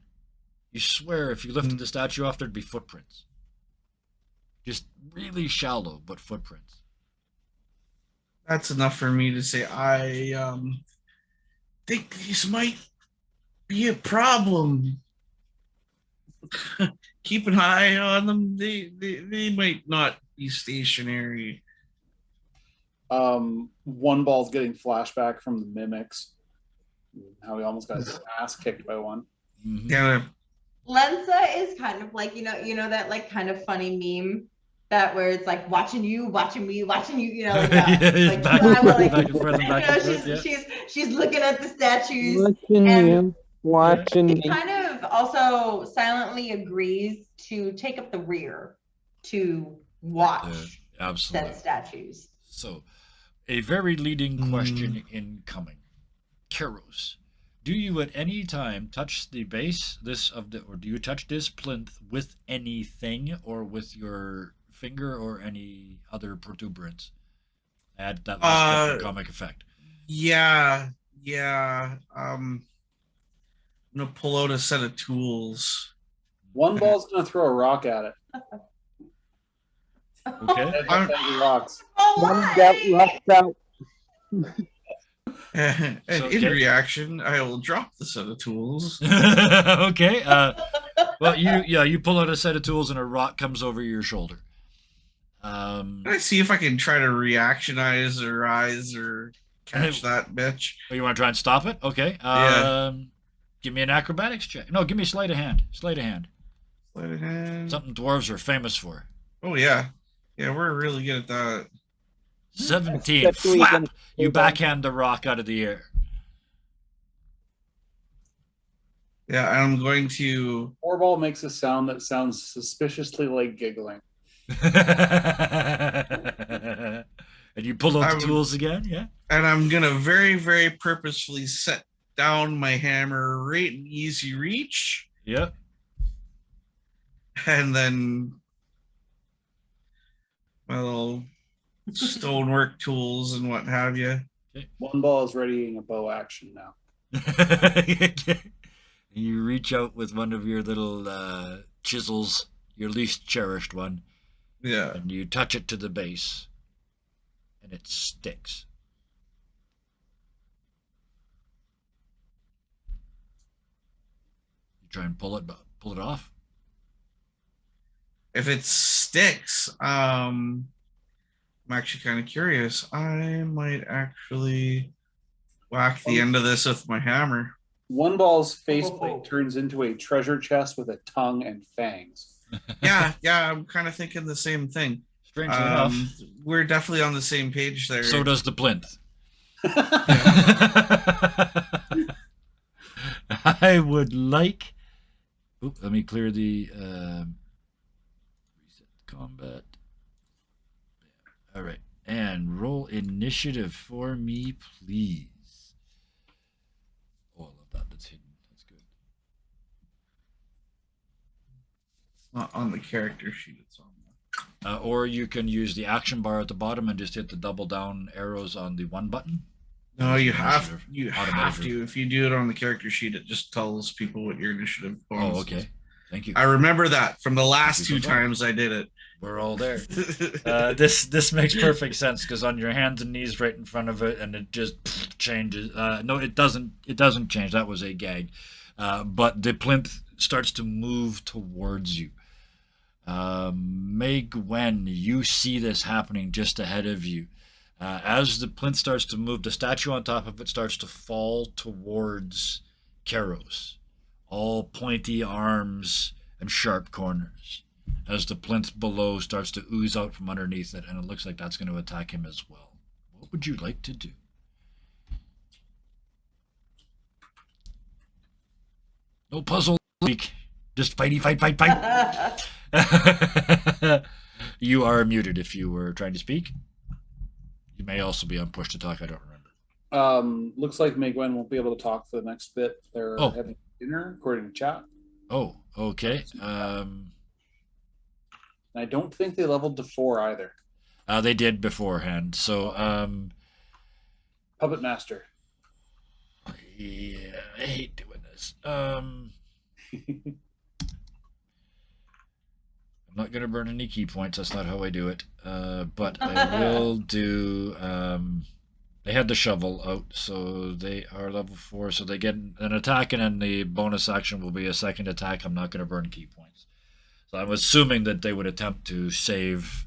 You swear if you lifted the statue off, there'd be footprints. Just really shallow, but footprints. that's enough for me to say I think these might be a problem. Keep an eye on them. They might not be stationary. One ball's getting flashback from the mimics. How he almost got his ass kicked by one. Mm-hmm. Yeah. Lensa is kind of like, you know that like kind of funny meme that where it's like watching you, watching me, watching you, you know, like that. Yeah, like, back and forth, you know, she's looking at the statues. Watching and you, watching He me. kind of also silently agrees to take up the rear to watch Absolutely. said statues. So, a very leading question incoming. Keros, do you at any time touch the base or do you touch this plinth with anything or with your finger or any other protuberance? Add that last bit for comic effect. Yeah. I'm gonna pull out a set of tools. One ball's gonna throw a rock at it. Okay. Rocks. One got left out. And So, in okay. reaction, I will drop the set of tools. Okay. Well, you pull out a set of tools and a rock comes over your shoulder. Can I see if I can try to reactionize or rise or catch that bitch? Oh, you want to try and stop it? Okay. Yeah. Give me an acrobatics check. No, give me sleight of hand. Sleight of hand. Sleight of hand. Something dwarves are famous for. Oh yeah, we're really good at that. 17. Especially Flap! against You Avon. backhand the rock out of the air. Yeah, I'm going to. Four ball makes a sound that sounds suspiciously like giggling. And you pull out the tools again, yeah? And I'm gonna very, very purposefully set down my hammer right in easy reach, Yep. and then my little stonework tools and what have you. One ball is readying a bow action now. You reach out with one of your little chisels, your least cherished one, Yeah. and you touch it to the base, and it sticks. You try and pull it off. If it sticks, I'm actually kind of curious. I might actually whack the end of this with my hammer. One ball's faceplate turns into a treasure chest with a tongue and fangs. Yeah, I'm kind of thinking the same thing. Strangely enough, we're definitely on the same page there. so does the plinth. I would like. Oop, let me clear the reset combat. All right, and roll initiative for me, please. Oh, I love that. That's hidden. That's good. Not on the character sheet. It's on Or you can use the action bar at the bottom and just hit the double down arrows on the one button. No, you have Automatic. to. If you do it on the character sheet, it just tells people what your initiative bonus Oh, okay. is. Thank you. I remember that from the last Thank you two so far. times I did it. We're all there. This makes perfect sense because on your hands and knees right in front of it, and it just changes. No, it doesn't. It doesn't change. That was a gag. But the plinth starts to move towards you. May Gwen, you see this happening just ahead of you. As the plinth starts to move, the statue on top of it starts to fall towards Keros. All pointy arms and sharp corners. As the plinth below starts to ooze out from underneath it, and it looks like that's going to attack him as well. What would you like to do? No puzzle week. Just fight. You are muted if you were trying to speak. You may also be on push to talk. I don't remember. Looks like Meg Gwen won't be able to talk for the next bit. They're Oh. having dinner, according to chat. Oh, okay. I don't think they leveled to 4 either. They did beforehand. So, Puppet Master. yeah, I hate doing this. I'm not gonna burn any key points. That's not how I do it. But I will do. They had the shovel out, so they are level 4. So they get an attack, and then the bonus action will be a second attack. I'm not gonna burn key points. So I'm assuming that they would attempt to save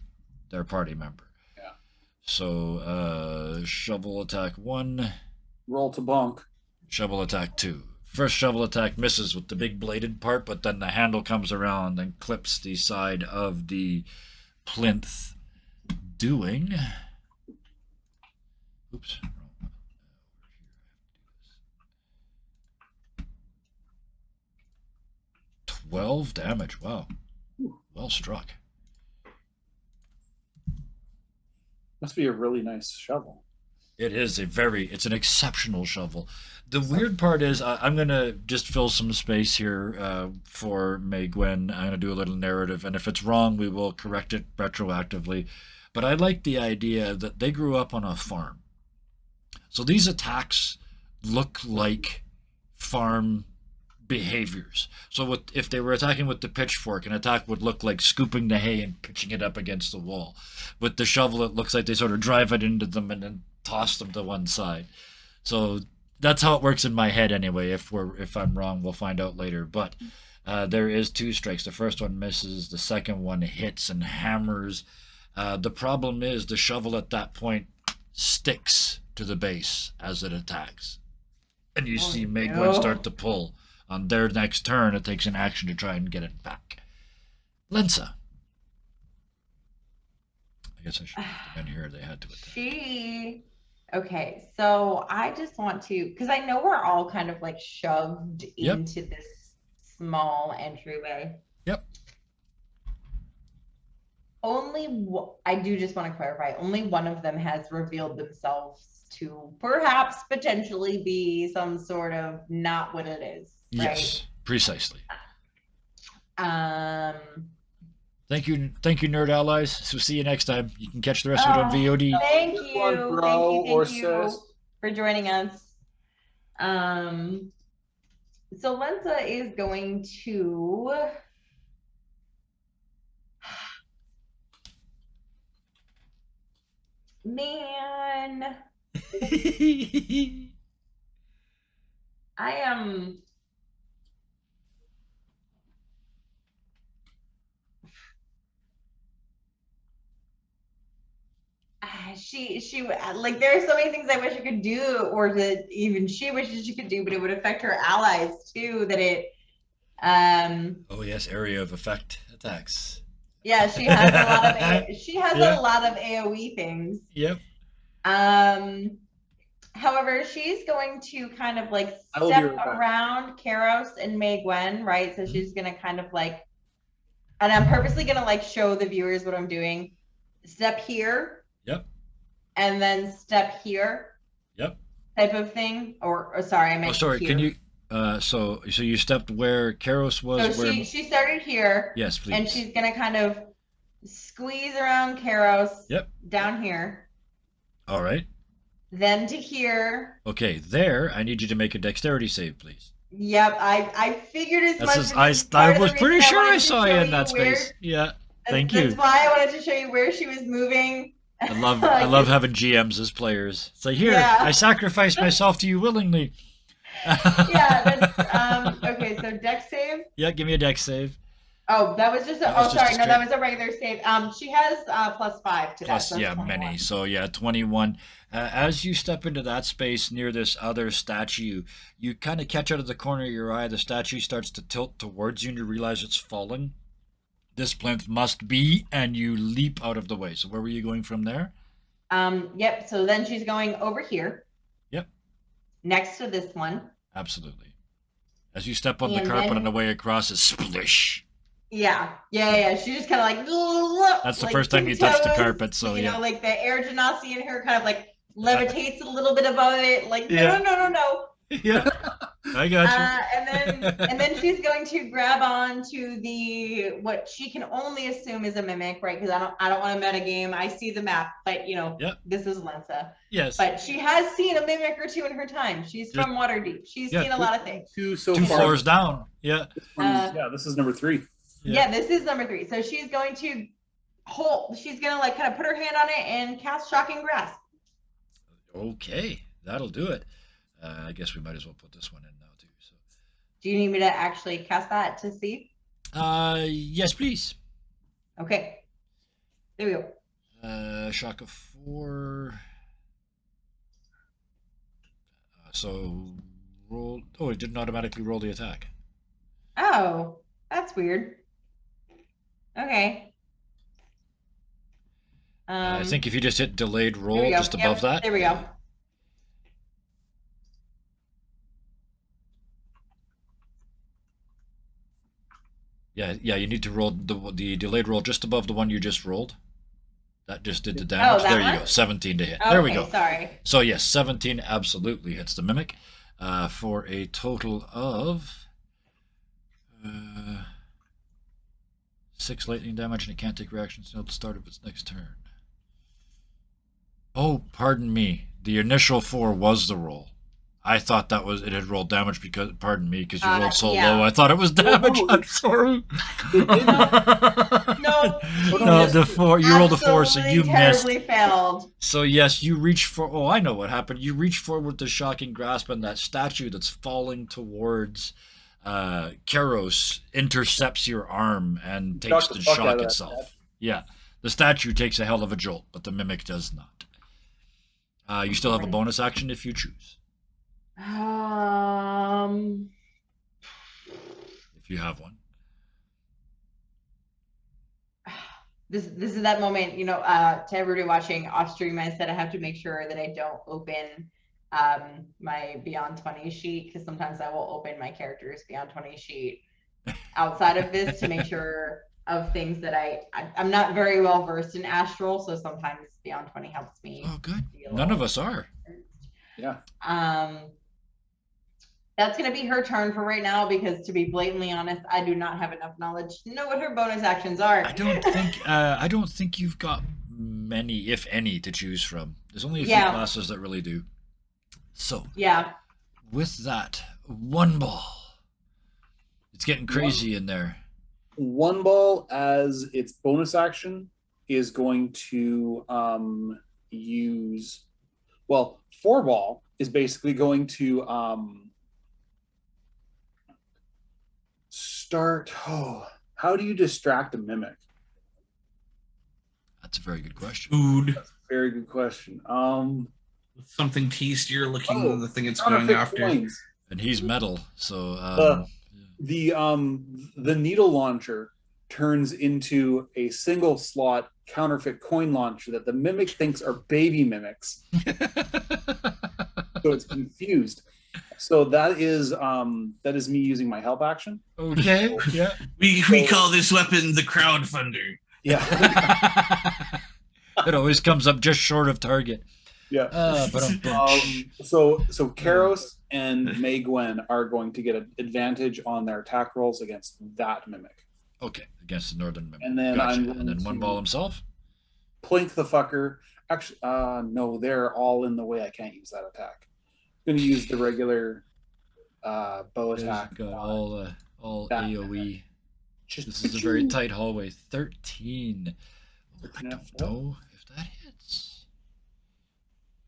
their party member. Yeah. So shovel attack 1. Roll to bonk. Shovel attack 2. First shovel attack misses with the big bladed part, but then the handle comes around and clips the side of the plinth, doing. Oops. 12 damage. Wow. Well struck. Must be a really nice shovel. It is it's an exceptional shovel. The weird part is, I'm going to just fill some space here for May Gwen. I'm going to do a little narrative, and if it's wrong, we will correct it retroactively. But I like the idea that they grew up on a farm. So these attacks look like farm behaviors. So if they were attacking with the pitchfork, an attack would look like scooping the hay and pitching it up against the wall. With the shovel, it looks like they sort of drive it into them and then toss them to one side. So that's how it works in my head anyway. If I'm wrong, we'll find out later. But there is 2 strikes. The first one misses. The second one hits and hammers. The problem is the shovel at that point sticks to the base as it attacks. And you see May Gwen start to pull. On their next turn, it takes an action to try and get it back. Lensa. I guess I should have been here. They had to attack. Okay, so I just want to, because I know we're all kind of like shoved into this small entryway. Yep. I do just want to clarify, only one of them has revealed themselves to perhaps potentially be some sort of not what it is. Right? Yes, precisely. Um. Thank you, nerd allies. So see you next time. You can catch the rest of it on VOD. Thank you, thank you sis. for joining us. So Lensa is going to. Man, I am. She like there are so many things I wish I could do, or that even she wishes she could do, but it would affect her allies too. That it. Oh yes, area of effect attacks. Yeah, she has a lot of a lot of AoE things. Yep. However, she's going to kind of like step around Karos and May Gwen, right? So she's gonna kind of like, and I'm purposely gonna like show the viewers what I'm doing. Step here. Yep. And then step here. Yep. Type of thing. Or sorry, I meant. Oh, sorry. Here. Can you? So you stepped where Karos was. So she started here. Yes, please. And she's gonna kind of squeeze around Karos. Yep. Down here. All right. Then to here. Okay, there. I need you to make a dexterity save, please. Yep, I figured as much. I was pretty sure I saw you in that space. Yeah. Thank you. That's why I wanted to show you where she was moving. I love having GMs as players. It's like, here, I sacrifice myself to you willingly. Okay, so dex save. Yeah, give me a dex save. Oh, that was just that was a regular save. She has +5 to that. So yeah, 21. many. So yeah, 21. As you step into that space near this other statue, you kind of catch out of the corner of your eye, the statue starts to tilt towards you and you realize it's falling. This plinth must be, and you leap out of the way. So where were you going from there? Yep, so then she's going over here. Yep. Next to this one. Absolutely. As you step on the carpet on the way across, it's splish. Yeah. She just kind of like That's the like first time you touch the tiptoes, carpet, so you yeah. know, like the air genasi in her kind of like levitates a little bit above it, like Yeah. no. Yeah, I got you. And then she's going to grab on to what she can only assume is a mimic, right? Because I don't want to metagame. I see the map, but Yep. this is Lensa. Yes. But she has seen a mimic or two in her time. She's from Waterdeep. She's seen a lot of things. Two Two far. floors down. Yeah. This is number 3. Yeah, this is number 3. So she's going to she's gonna like kind of put her hand on it and cast Shocking Grasp. Okay, that'll do it. I guess we might as well put this one in now too. So. Do you need me to actually cast that to see? Yes, please. Okay. There we go. Shock of 4. So roll. Oh, it didn't automatically roll the attack. Oh, that's weird. Okay. I think if you just hit delayed roll just above that. There we go. Yeah, you need to roll the delayed roll just above the one you just rolled. That just did the damage. That there one? you go. 17 to hit. Okay, there we go. Sorry. So yes, 17 absolutely hits the mimic for a total of 6 lightning damage, and it can't take reactions until the start of its next turn. Oh, pardon me. The initial 4 was the roll. I thought it had rolled damage because, pardon me, because you rolled so low. I thought it was damage. I'm sorry. No, the 4. You rolled a 4, so you missed. Terribly failed. So yes, you reach for. Oh, I know what happened. You reach forward with the Shocking Grasp, and that statue that's falling towards Karos intercepts your arm and takes the shock itself. Yeah, the statue takes a hell of a jolt, but the mimic does not. You still have a bonus action if you choose. If you have one. This is that moment, to everybody watching off stream, I said I have to make sure that I don't open my Beyond 20 sheet, because sometimes I will open my character's Beyond 20 sheet outside of this to make sure of things that I'm not very well versed in Astral, so sometimes Beyond 20 helps me. Oh, good. None of us are. Yeah. That's going to be her turn for right now, because to be blatantly honest, I do not have enough knowledge to know what her bonus actions are. I don't think you've got many, if any, to choose from. There's only a few classes that really do. So with that, one ball. It's getting crazy in there. One ball, as its bonus action, is going to use. Well, 4 ball is basically going to start. Oh, how do you distract a mimic? That's a very good question. Food. That's a very good question. Something tastier looking than the thing it's going after. Coins. And he's metal, so the needle launcher turns into a single slot counterfeit coin launcher that the mimic thinks are baby mimics. So it's confused. So that is me using my help action. Okay. Yeah. We call this weapon the crowdfunder. Yeah. It always comes up just short of target. Yeah. So Karos and May Gwen are going to get an advantage on their attack rolls against that mimic. Okay, against the northern mimic. And then gotcha. And then one ball himself. Plink the fucker. Actually, no, they're all in the way. I can't use that attack. I'm going to use the regular bow attack. Got all AOE. This is a very tight hallway. 13. Oh, I don't know if that hits.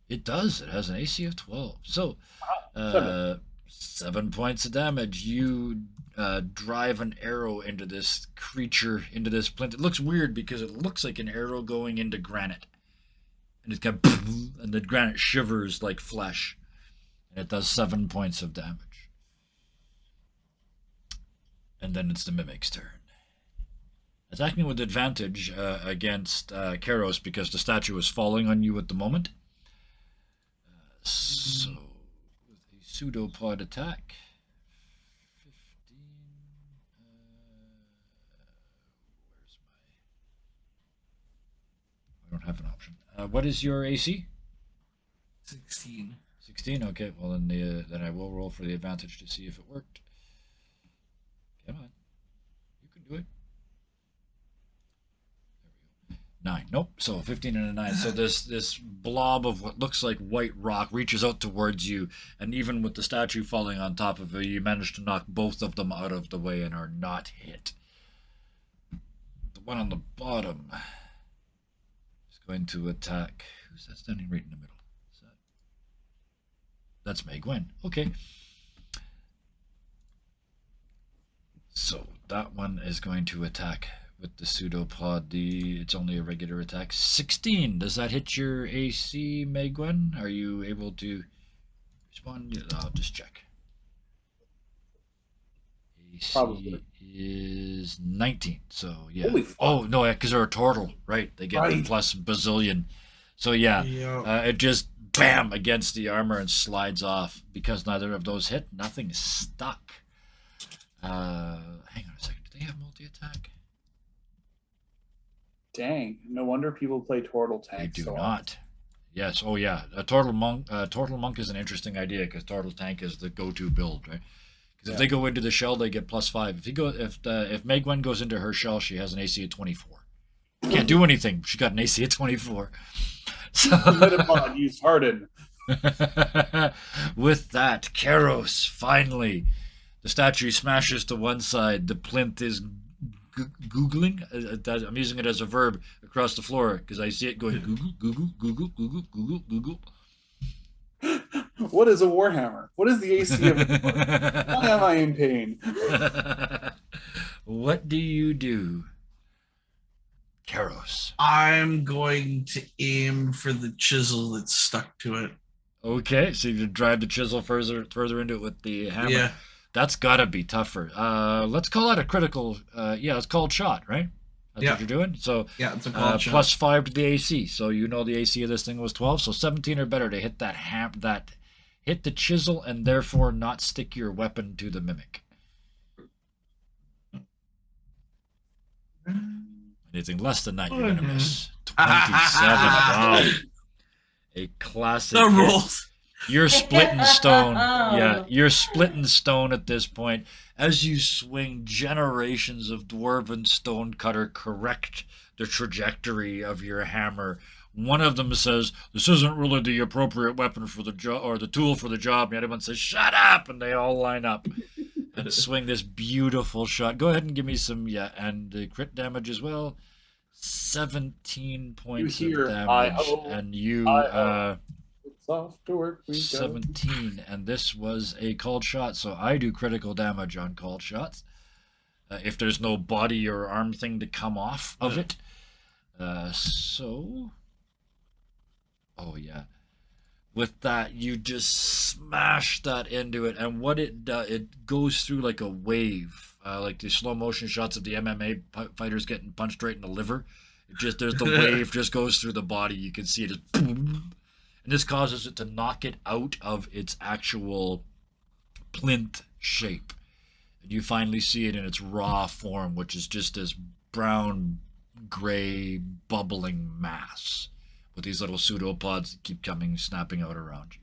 It does. It has an AC of 12. So, 7 points of damage. You drive an arrow into this creature, into this plinth. It looks weird because it looks like an arrow going into granite. And it's kind of, and the granite shivers like flesh. And it does 7 points of damage. And then it's the mimic's turn. Attacking with advantage against Karos because the statue is falling on you at the moment. So, with a pseudopod attack, 15, don't have an option. What is your AC? 16. 16. Okay. Well, then I will roll for the advantage to see if it worked. Come on, you can do it. 9. Nope. So 15 and a 9. So this blob of what looks like white rock reaches out towards you, and even with the statue falling on top of it, you manage to knock both of them out of the way and are not hit. The one on the bottom is going to attack. Who's that standing right in the middle? That's May Gwen. Okay. So that one is going to attack with the pseudopod. It's only a regular attack. 16. Does that hit your AC, May Gwen? Are you able to respond? I'll just check. AC Probably. is 19. So yeah. Holy fuck. Oh no, because they're a turtle, right? They get the Right. plus bazillion. So yeah, Yeah. it just bam against the armor and slides off. Because neither of those hit, nothing is stuck. Hang on a second. Do they have multi-attack? Dang, no wonder people play Turtle Tank. They do so not. Yes. Oh yeah. A Turtle Monk. Turtle Monk is an interesting idea because Turtle Tank is the go-to build, right? Because if they go into the shell, they get +5. If May Gwen goes into her shell, she has an AC of 24. Can't do anything. She got an AC of 24. So Metapod use Harden. with that, Karos finally, the statue smashes to one side. The plinth is googling. I'm using it as a verb across the floor because I see it going Google, Google, Google, Google, Google, Google. What is a Warhammer? What is the AC of it? Why am I in pain? What do you do, Karos? I'm going to aim for the chisel that's stuck to it. Okay, so you drive the chisel further into it with the hammer. Yeah. That's gotta be tougher. Let's call that a critical. Yeah, it's called shot, right? That's Yeah. what you're doing. So Yeah, it's a called shot. +5 to the AC. So you know the AC of this thing was 12. So 17 or better to hit hit the chisel and therefore not stick your weapon to the mimic. Anything less than that, you're gonna miss. 27. Wow. A classic. The hit. rolls. You're splitting stone. Yeah, you're splitting stone at this point. As you swing, generations of dwarven stonecutter correct the trajectory of your hammer. One of them says, "This isn't really the appropriate weapon for the job or the tool for the job." And the other one says, "Shut up!" And they all line up and swing this beautiful shot. Go ahead and give me some, and the crit damage as well. 17 points hear, of damage, "I-ho, and you I-ho." It's off to work we go. 17, and this was a called shot, so I do critical damage on called shots. If there's no body or arm thing to come off of it. Oh yeah. With that, you just smash that into it, and what it does, it goes through like a wave, like the slow motion shots of the MMA fighters getting punched right in the liver. There's the wave just goes through the body. You can see it just boom. And this causes it to knock it out of its actual plinth shape. And you finally see it in its raw form, which is just this brown, gray, bubbling mass with these little pseudopods that keep snapping out around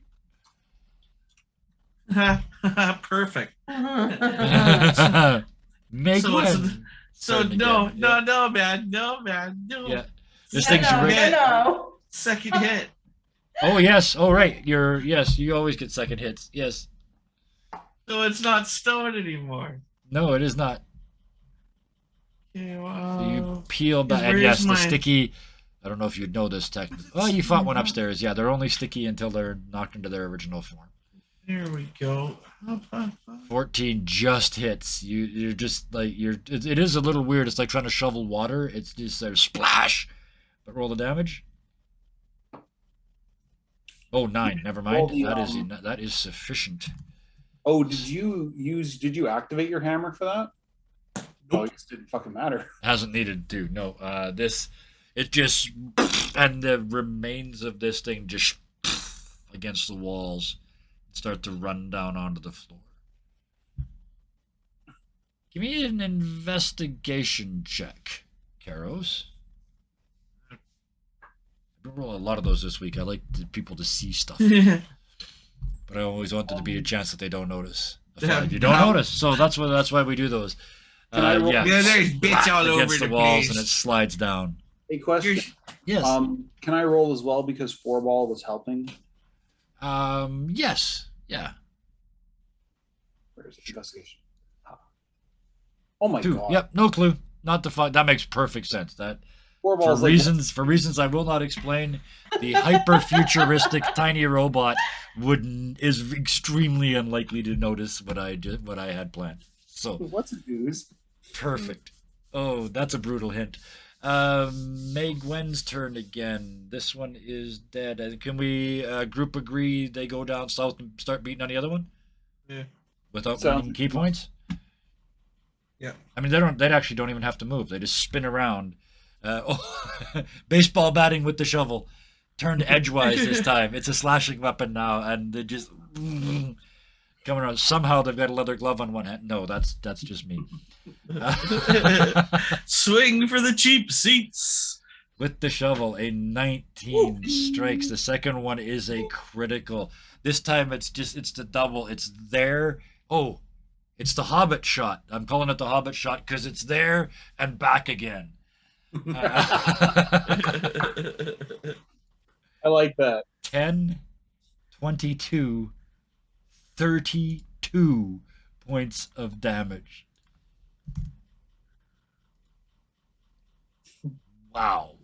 you. Perfect. Make So one. no, Yeah. man. Yeah. This thing's Second hit. Oh yes. Oh right. You always get second hits. Yes. So it's not stone anymore. No, it is not. Okay, So well, you peel back, and where's yes, the my- sticky. I don't know if you know this technically. Oh, you fought one upstairs. Yeah, they're only sticky until they're knocked into their original form. Here we go. 14 just hits. You're just like it is a little weird. It's like trying to shovel water. It's just a splash. But roll the damage. Oh, 9. Never mind. That is sufficient. Oh, did you activate your hammer for that? No, it just didn't fucking matter. Hasn't needed to. No. It just and the remains of this thing just against the walls start to run down onto the floor. Give me an investigation check, Karos. roll a lot of those this week. I like people to see stuff, but I always want there to be a chance that they don't notice. You don't notice, so that's why we do those. Can I roll? Yeah, there's bits all over against the walls, and it slides down. A question. Yes. Can I roll as well because 4-ball was helping? Yes. Yeah. Where is it? Investigation. Oh my 2. god. Yep. No clue. Not the fun. That makes perfect sense. That 4-ball for reasons I will not explain, the hyper futuristic tiny robot is extremely unlikely to notice what I had planned. So what's a goose? Perfect. Oh, that's a brutal hint. May Gwen's turn again. This one is dead. Can we group agree they go down south and start beating on the other one? Yeah. Without winning key points? Yeah. I mean, they actually don't even have to move. They just spin around. Baseball batting with the shovel. Turned edgewise this time. It's a slashing weapon now, and they just coming around. Somehow they've got a leather glove on one hand. No, that's just me. Swing for the cheap seats. With the shovel, a 19 strikes. The second one is a critical. This time it's the double. It's there. Oh, it's the Hobbit shot. I'm calling it the Hobbit shot because it's there and back again. I like that. 10, 22, 32 points of damage. Wow.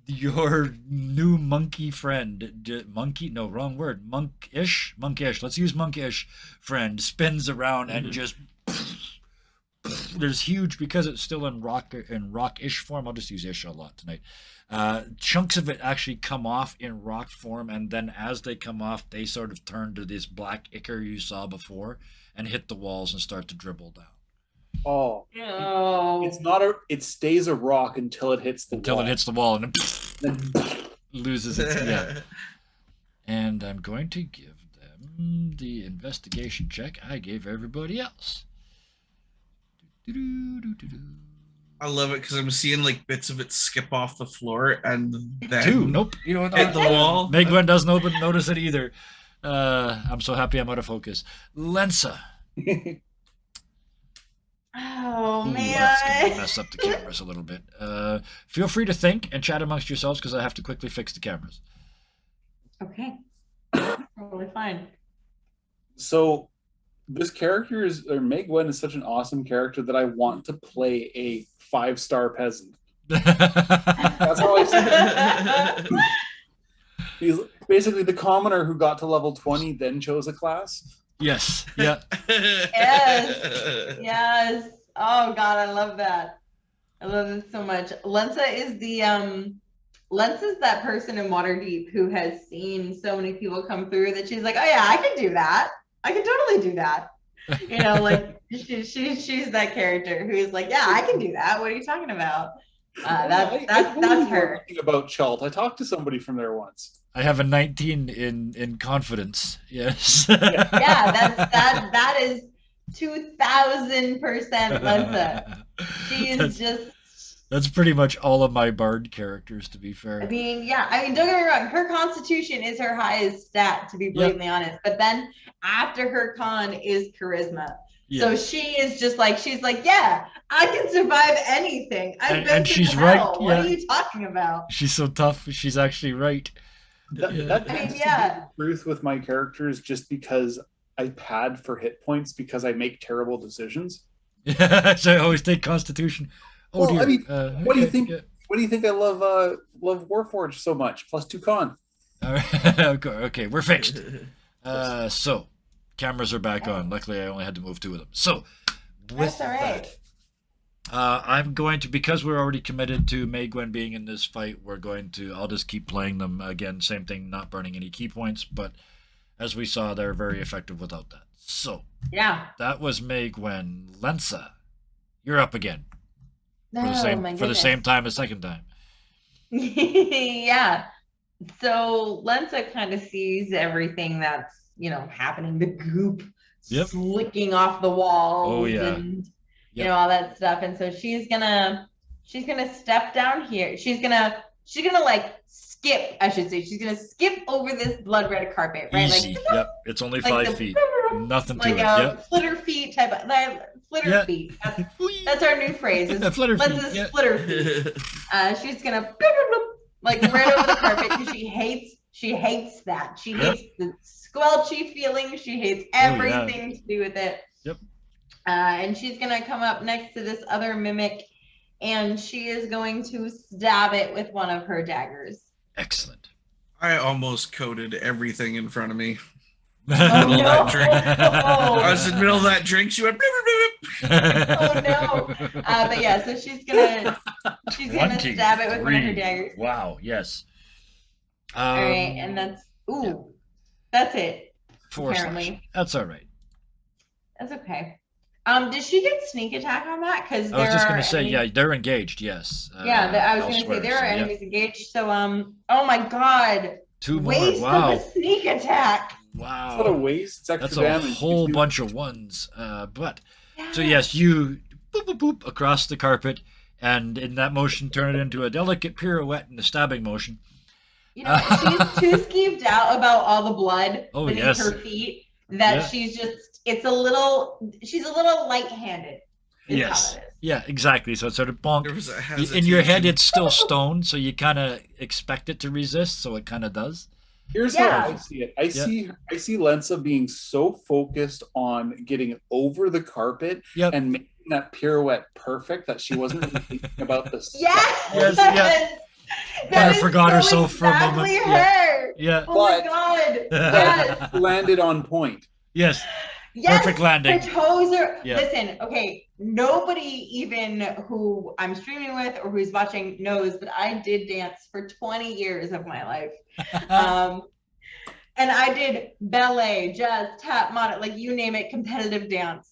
Your new monkey friend, monkey? No, wrong word. Monkish. Let's use monkish. Friend spins around and just. There's huge because it's still in rock-ish form. I'll just use ish a lot tonight. Chunks of it actually come off in rock form, and then as they come off, they sort of turn to this black ichor you saw before and hit the walls and start to dribble down. Oh, No. it's not a. It stays a rock until it hits the wall. It hits the wall and then loses its And I'm going to give them the investigation check I gave everybody else. I love it because I'm seeing like bits of it skip off the floor and then 2. Nope. You know hit the wall. Meg Gwen doesn't notice it either. I'm so happy I'm out of focus. Lensa. Oh, Ooh, man. that's going to mess up the cameras a little bit. Feel free to think and chat amongst yourselves because I have to quickly fix the cameras. Okay. Totally fine. So this character Meg Gwen is such an awesome character that I want to play a 5-star peasant. That's how I see it. He's basically the commoner who got to level 20, then chose a class. Yes. Yeah. Yes. Yes. Oh God, I love that. I love it so much. Lensa is Lensa's that person in Waterdeep who has seen so many people come through that she's like, oh yeah, I can do that. I can totally do that. You know, like she's that character who's like, yeah, I can do that. What are you talking about? That's her. About Chult. I talked to somebody from there once. I have a 19 in confidence. Yes. Yeah, that is 2,000% Lensa. She is That's pretty much all of my bard characters, to be fair. I mean, don't get me wrong. Her constitution is her highest stat, to be blatantly honest. But then after her con is charisma. Yeah. So she's like, yeah, I can survive anything. I've been through hell. Right. What are you talking about? She's so tough. She's actually right. That truth with my characters just because I pad for hit points because I make terrible decisions. Yeah, so I always take Constitution. Oh, dear. I mean, what do you think? Yeah. What do you think I love Warforged so much? +2 con. All right. Okay, we're fixed. So cameras are back on. Luckily, I only had to move 2 of them. So with that, I'm going to, because we're already committed to May Gwen being in this fight, I'll just keep playing them again. Same thing, not burning any key points, but as we saw, they're very effective without that. So yeah, that was May Gwen. Lensa, you're up again. For the same time as second time. Yeah. So Lensa kind of sees everything that's, happening, the goop slicking off the walls and all that stuff. And so she's gonna step down here. She's gonna she's gonna like skip, I should say. She's gonna skip over this blood red carpet, right? Easy. Like, Yep. It's only like 5 feet. Nothing to like it. a Yep. flitter feet type of flitter Yeah. feet. That's our new phrase. Is Flitter feet, Lensa's yeah. flitter feet. She's gonna like right over the carpet because she hates that. She hates the squelchy feeling. She hates everything to do with it. Yep. And she's gonna come up next to this other mimic, and she is going to stab it with one of her daggers. Excellent. I almost coated everything in front of me. Oh, Middle of that no. drink. I was in the middle of that drink. She went. Oh no! But yeah, so she's gonna stab it with one of her 23. daggers. Wow. Yes. All right, and that's it. 4 apparently. slash. That's all right. That's okay. Did she get sneak attack on that? Because I was just gonna say, yeah, they're engaged. Yes. I was elsewhere, gonna say there are so, enemies engaged. So oh my god, 2 more. waste Wow. of a sneak attack. Wow. It's not a waste. It's extra That's a damage. whole You do- bunch of ones. But Yeah. so yes, you boop boop boop across the carpet, and in that motion, turn it into a delicate pirouette in the stabbing motion. You know, she's too skeeved out about all the blood Oh, beneath yes. her feet that Yeah. she's a little light-handed. is how Yes. it is. Yeah, exactly. So it's sort of bonk. There was a In your head, hesitation. it's still stone, so you kind of expect it to resist, so it kind of does. Here's Yeah. how I see it. I see Lensa being so focused on getting over the carpet Yep. and making that pirouette perfect that she wasn't really thinking about the step. Yes. Yes, That Kinda is forgot so herself for a moment. exactly Yeah. her. Yeah. Oh my But- god. Yes. Landed on point. Yes. Yes. Perfect landing. Her toes are. Yeah. Listen, okay. Nobody even who I'm streaming with or who's watching knows that I did dance for 20 years of my life. And I did ballet, jazz, tap, modern, like you name it, competitive dance.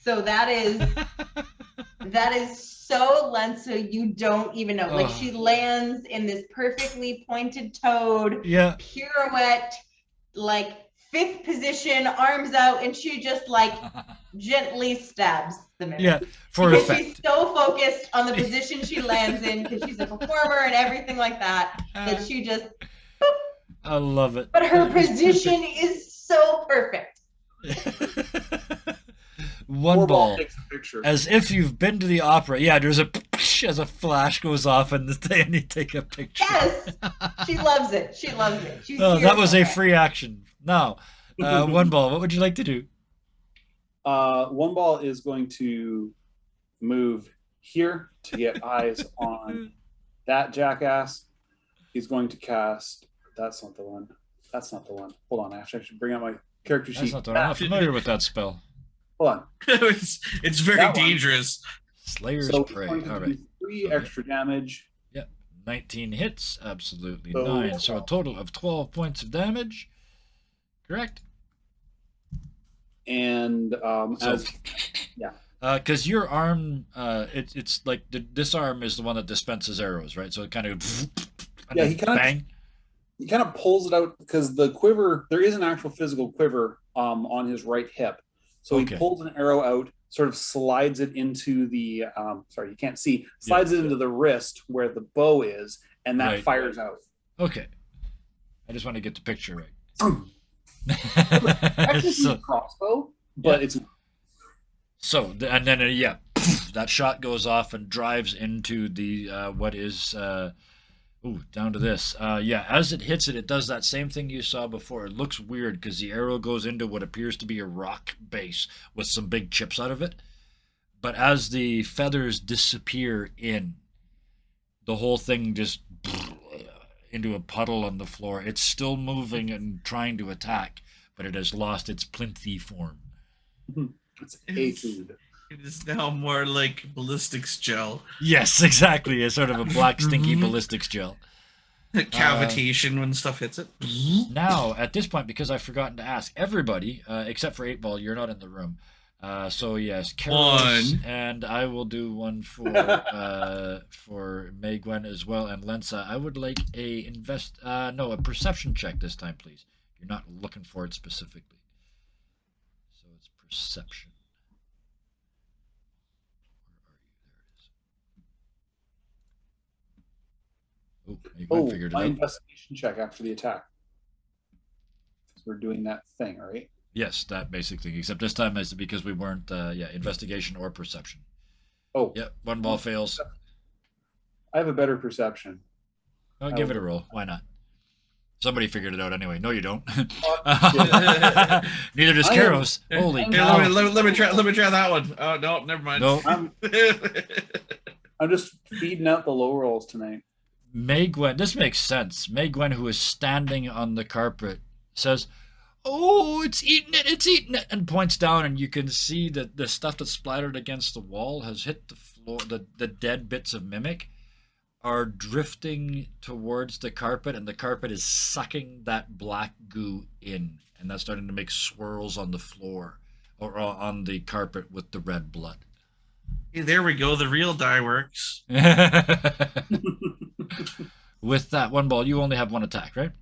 So that is so Lensa, you don't even know. Like she lands in this perfectly pointed toed Yeah. pirouette, like 5th position, arms out, and she just like gently stabs the mimic. Yeah. For Because effect. she's so focused on the position she lands in because she's a performer and everything like that that she just. I love it. But her position is so perfect. One ball. Takes a picture. As if you've been to the opera. Yeah, there's a as a flash goes off and they take a picture. Yes, she loves it. She loves it. She's Oh, here that was for a it. free action. Now, one ball. What would you like to do? One ball is going to move here to get eyes on that jackass. He's going to cast. That's not the one. That's not the one. Hold on. I should bring out my character That's sheet. not the one. I'm not familiar with that spell. Hold on. It's very That one. dangerous. Slayer's So he's Prey. going to All do right. 3 extra damage. 19 hits. Absolutely. So- 9. So a total of 12 points of damage. Correct? And So, as because your arm, it's like this arm is the one that dispenses arrows, right? So it kind of Yeah, he kinda- bang. he kind of pulls it out because the quiver, there is an actual physical quiver on his right hip. So Okay. he pulls an arrow out, sort of slides it into the sorry, you can't see, slides it into the wrist where the bow is, and that Right. fires out. Okay, I just want to get the picture right. Actually, so, a crossbow, but it's and then that shot goes off and drives into the what is down to this. As it hits it, it does that same thing you saw before. It looks weird because the arrow goes into what appears to be a rock base with some big chips out of it. But as the feathers disappear in, the whole thing just into a puddle on the floor. It's still moving and trying to attack, but it has lost its plinthy form. it's a food. It is now more like ballistics gel. Yes, exactly. It's sort of a black, stinky ballistics gel. Cavitation when stuff hits it. Now, at this point, because I've forgotten to ask everybody, except for 8 Ball, you're not in the room. So yes, Carol's, One. and I will do one for May Gwen as well, and Lensa. I would like a perception check this time, please. You're not looking for it specifically, so it's perception. Where are you? There it is. Oh, you Oh, figured it my out. investigation check after the attack. So we're doing that thing, right? Yes, that basically. Except this time is because we weren't. Investigation or perception. Oh, Yep, one ball fails. I have a better perception. I'll give it a roll. Why not? Somebody figured it out anyway. No, you don't. Yeah. Neither does I am- Karos. Holy Here, cow! let me try that one. Oh no, never mind. No, I'm just feeding out the low rolls tonight. May Gwen. This makes sense. May Gwen, who is standing on the carpet, says, "Oh, it's eating it! It's eating it!" and points down, and you can see that the stuff that's splattered against the wall has hit the floor. The dead bits of mimic are drifting towards the carpet, and the carpet is sucking that black goo in, and that's starting to make swirls on the floor or on the carpet with the red blood. Hey, there we go. The real die works. With that one ball, you only have one attack, right?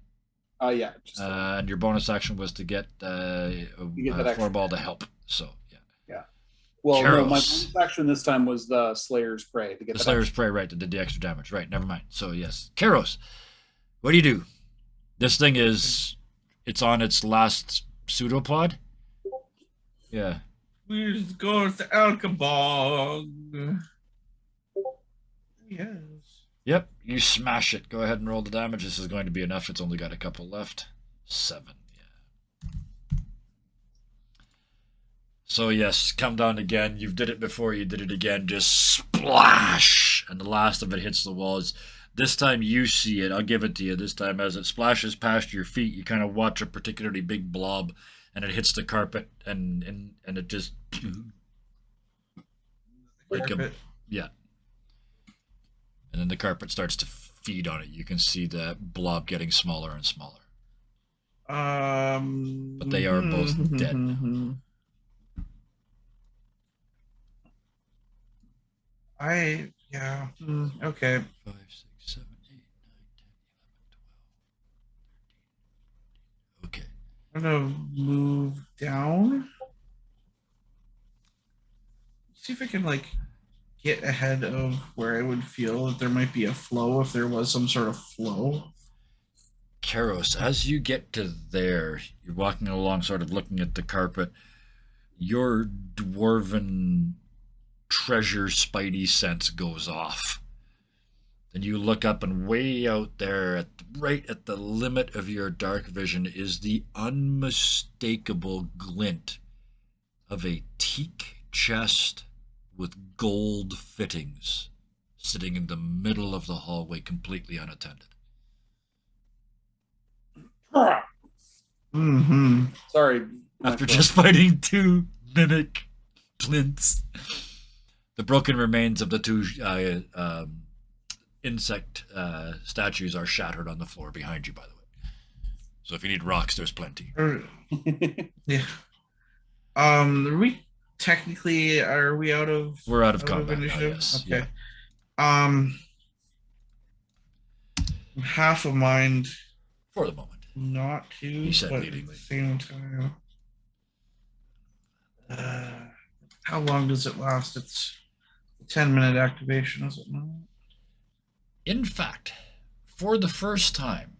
Yeah. Just, And your bonus action was to get a get that extra 4-ball to help. So, yeah. well, no, my Karos. bonus action this time was the Slayer's Prey to get The that Slayer's extra. Prey, right, that did the extra damage. Right, never mind. So, yes. Karos, what do you do? This thing it's on its last pseudopod? Yeah. Where's goes the Alkabog? Yes. Yep, you smash it. Go ahead and roll the damage. This is going to be enough. It's only got a couple left. 7, yeah. So yes, come down again. You did it before, you did it again. Just splash! And the last of it hits the walls. This time you see it. I'll give it to you. This time as it splashes past your feet, you kind of watch a particularly big blob, and it hits the carpet, and it just... like a, Carpet. yeah. And then the carpet starts to feed on it. You can see the blob getting smaller and smaller. But they are both dead now. Okay. 5, 6, 7, 8, 9, 10, 11, 12, 13. Okay. I'm gonna move down. See if I can get ahead of where I would feel that there might be a flow if there was some sort of flow. Karos, as you get to there, you're walking along, sort of looking at the carpet. Your dwarven treasure spidey sense goes off. Then you look up, and way out there, right at the limit of your dark vision, is the unmistakable glint of a teak chest with gold fittings sitting in the middle of the hallway, completely unattended. Mm-hmm. Sorry. After just fighting 2 mimic glints. The broken remains of the 2 insect statues are shattered on the floor behind you, by the way. So if you need rocks, there's plenty. Yeah. Are we out of? We're out of combat now, initiative? yes. Okay. Yeah. Half a mind For the moment. not to, He said but leadingly. at the same time. How long does it last? It's a 10-minute activation, is it not? In fact, for the first time,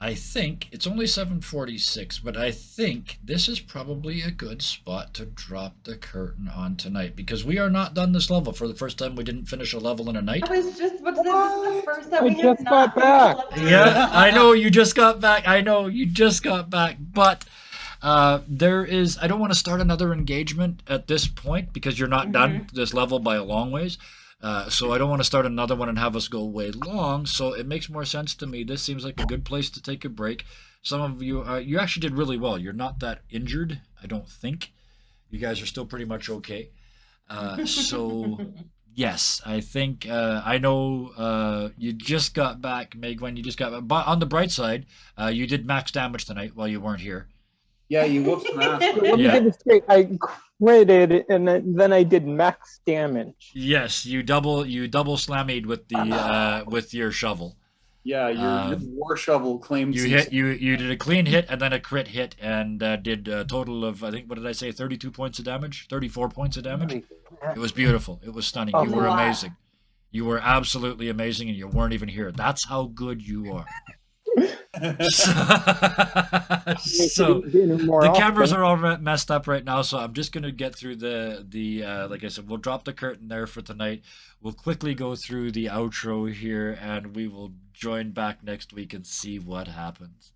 I think it's only 7:46, but I think this is probably a good spot to drop the curtain on tonight, because we are not done this level. For the first time, we didn't finish a level in a night. I was just about to say, this is the first time I we have just not got back. finished the Yeah, I know you just got back. I know you just got back, but there is. I don't want to start another engagement at this point because you're not done this level by a long ways. So I don't want to start another one and have us go way long. So it makes more sense to me. This seems like a good place to take a break. Some of you, you actually did really well. You're not that injured, I don't think. You guys are still pretty much okay. So yes, I think I know you just got back, Megwen. You just got back. But on the bright side, you did max damage tonight while you weren't here. Yeah, you whooped some ass. Let me Yeah. get it straight. I critted, and then I did max damage. Yes, you double slammied with the with your shovel. Yeah, your war shovel claimed. You hit you did a clean hit and then a crit hit and did a total of, I think, what did I say, 32 points of damage, 34 points of damage. It was beautiful. It was stunning. Oh, You were wow. amazing. You were absolutely amazing, and you weren't even here. That's how good you are. So the cameras are all messed up right now, so I'm just gonna get through the like I said, we'll drop the curtain there for tonight. We'll quickly go through the outro here, and we will join back next week and see what happens.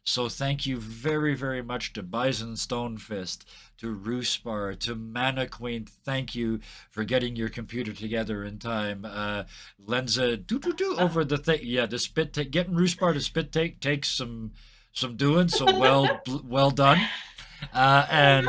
So thank you very, very much to Bison Stonefist, to Roospar, to Mana Queen. Thank you for getting your computer together in time. Lenza, over the thing. Yeah, the spit take. Getting Roospar to spit take takes some doing. So well done. And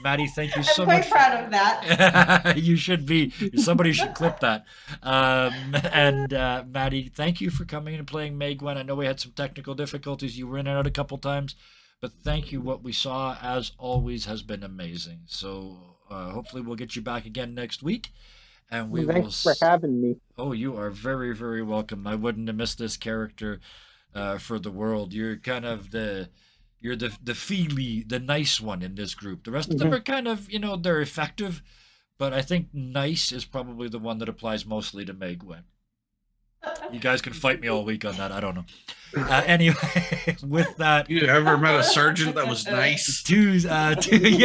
Maddie, thank you so much. I'm quite proud of that. You should be. Somebody should clip that. And Maddie, thank you for coming and playing May Gwen. I know we had some technical difficulties. You were in and out a couple times, but thank you. What we saw, as always, has been amazing. So hopefully we'll get you back again next week. And Thanks for having me. Oh, you are very, very welcome. I wouldn't have missed this character for the world. You're kind of you're the feely, the nice one in this group. The rest of them are kind of, they're effective, but I think nice is probably the one that applies mostly to May Gwen. You guys can fight me all week on that. I don't know. Anyway, with that, you ever met a sergeant that was nice? Yeah,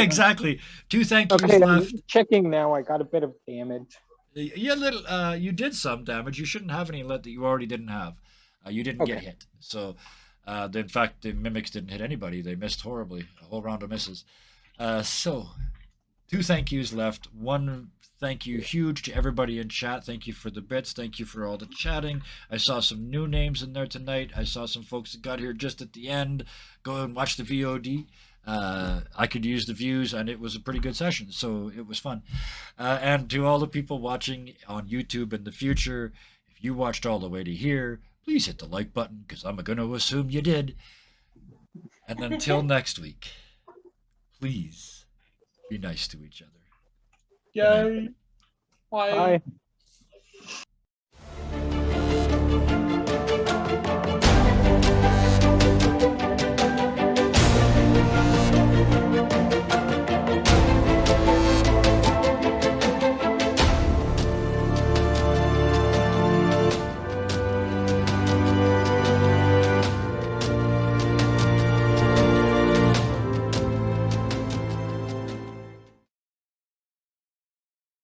exactly. 2 thank yous left. I'm checking now. I got a bit of damage. Yeah, you did some damage. You shouldn't have any that you already didn't have. You didn't get hit. So. In fact, the mimics didn't hit anybody. They missed horribly. A whole round of misses. So, 2 thank yous left. 1 thank you huge to everybody in chat. Thank you for the bits. Thank you for all the chatting. I saw some new names in there tonight. I saw some folks that got here just at the end. Go and watch the VOD. I could use the views, and it was a pretty good session, so it was fun. And to all the people watching on YouTube in the future, if you watched all the way to here, please hit the like button, because I'm going to assume you did. And until next week, please be nice to each other. Yay. Bye. Bye.